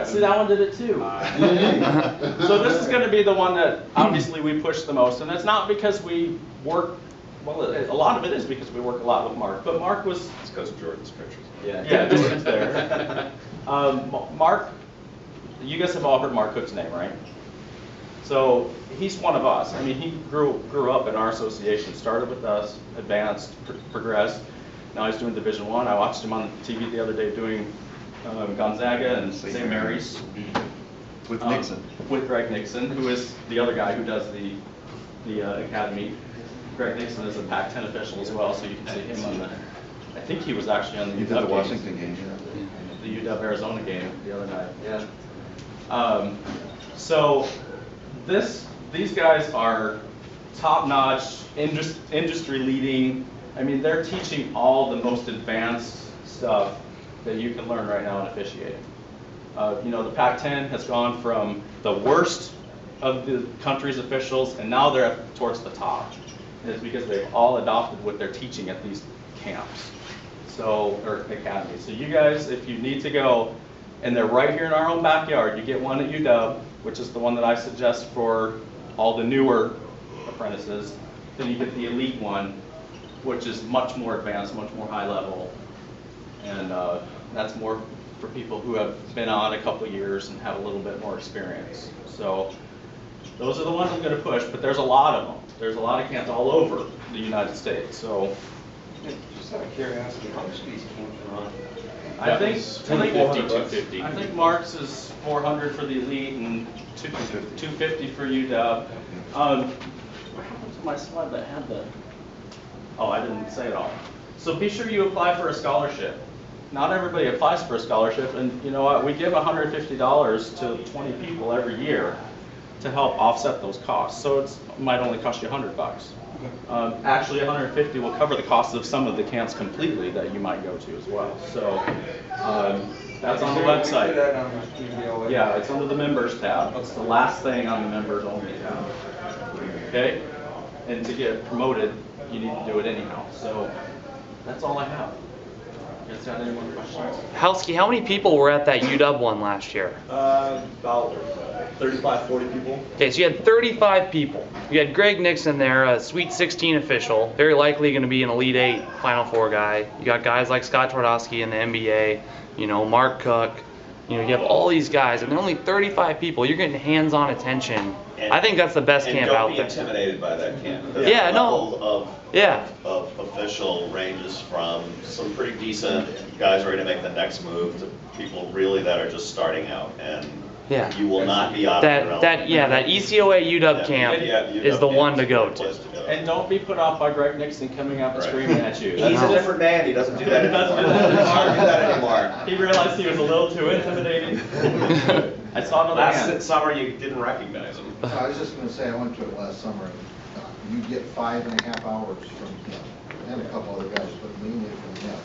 See, that one did it too. So this is going to be the one that obviously we push the most, and it's not because we work. Well, a lot of it is because we work a lot with Mark, but Mark was. It's because of Jordan's pictures. Yeah, Jordan's there. Mark, you guys have all heard Mark Cook's name, right? So he's one of us. I mean, he grew up in our association, started with us, advanced, progressed. Now he's doing Division I. I watched him on TV the other day doing Gonzaga and St. Mary's. With Nixon. With Greg Nixon, who is the other guy who does the academy. Greg Nixon is a Pac-10 official as well, so you can see him on the. I think he was actually on the UW Washington game. The UW Arizona game the other night. Yeah. So these guys are top-notch, industry leading. I mean, they're teaching all the most advanced stuff that you can learn right now in officiating. The Pac-10 has gone from the worst of the country's officials, and now they're towards the top. And it's because they've all adopted what they're teaching at these camps, or academies. So you guys, if you need to go, and they're right here in our own backyard, you get one at UW, which is the one that I suggest for all the newer apprentices. Then you get the elite one, which is much more advanced, much more high level, and that's more for people who have been on a couple years and have a little bit more experience. So those are the ones I'm going to push, but there's a lot of them. There's a lot of camps all over the United States. So just out of curiosity, how much do these camps run? I think 250. I think Mark's is 400 for the elite and 250 for UW. What happened to my slide that had the? Oh, I didn't say it all. So be sure you apply for a scholarship. Not everybody applies for a scholarship, and you know what? We give $150 to 20 people every year to help offset those costs. So it might only cost you $100. Actually, $150 will cover the cost of some of the camps completely that you might go to as well. So that's on the website. Yeah, it's under the members tab. It's the last thing on the members only tab. Okay? And to get promoted, you need to do it anyhow. So that's all I have. You guys got any more questions? Halski, how many people were at that UW one last year? About 35, 40 people. Okay, so you had 35 people. You had Greg Nixon there, a Sweet 16 official, very likely going to be an Elite 8 Final Four guy. You got guys like Scott Twardowski in the NBA, you know, Mark Cook. You know, you have all these guys, and they're only 35 people. You're getting hands-on attention. I think that's the best camp out there. And don't be intimidated by that camp. Yeah, no. Of official ranges from some pretty decent guys ready to make the next move to people really that are just starting out, and yeah. You will not be out of your element. That ECOA UW camp is the one to go to. And don't be put off by Greg Nixon coming up and screaming at you. He's a different man. He doesn't do that anymore. He doesn't do that anymore. He realized he was a little too intimidating. I saw another hand. Last summer you didn't recognize him. I was just gonna say, I went to it last summer, and you get 5.5 hours from him, and a couple other guys, but mainly from him.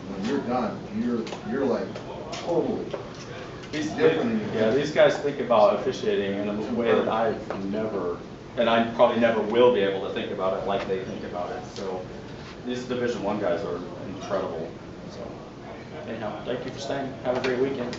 When you're done, you're like totally different in your Yeah, these guys think about officiating in a way that I've never, and I probably never will be able to think about it like they think about it. So these Division I guys are incredible. So anyhow, thank you for staying. Have a great weekend.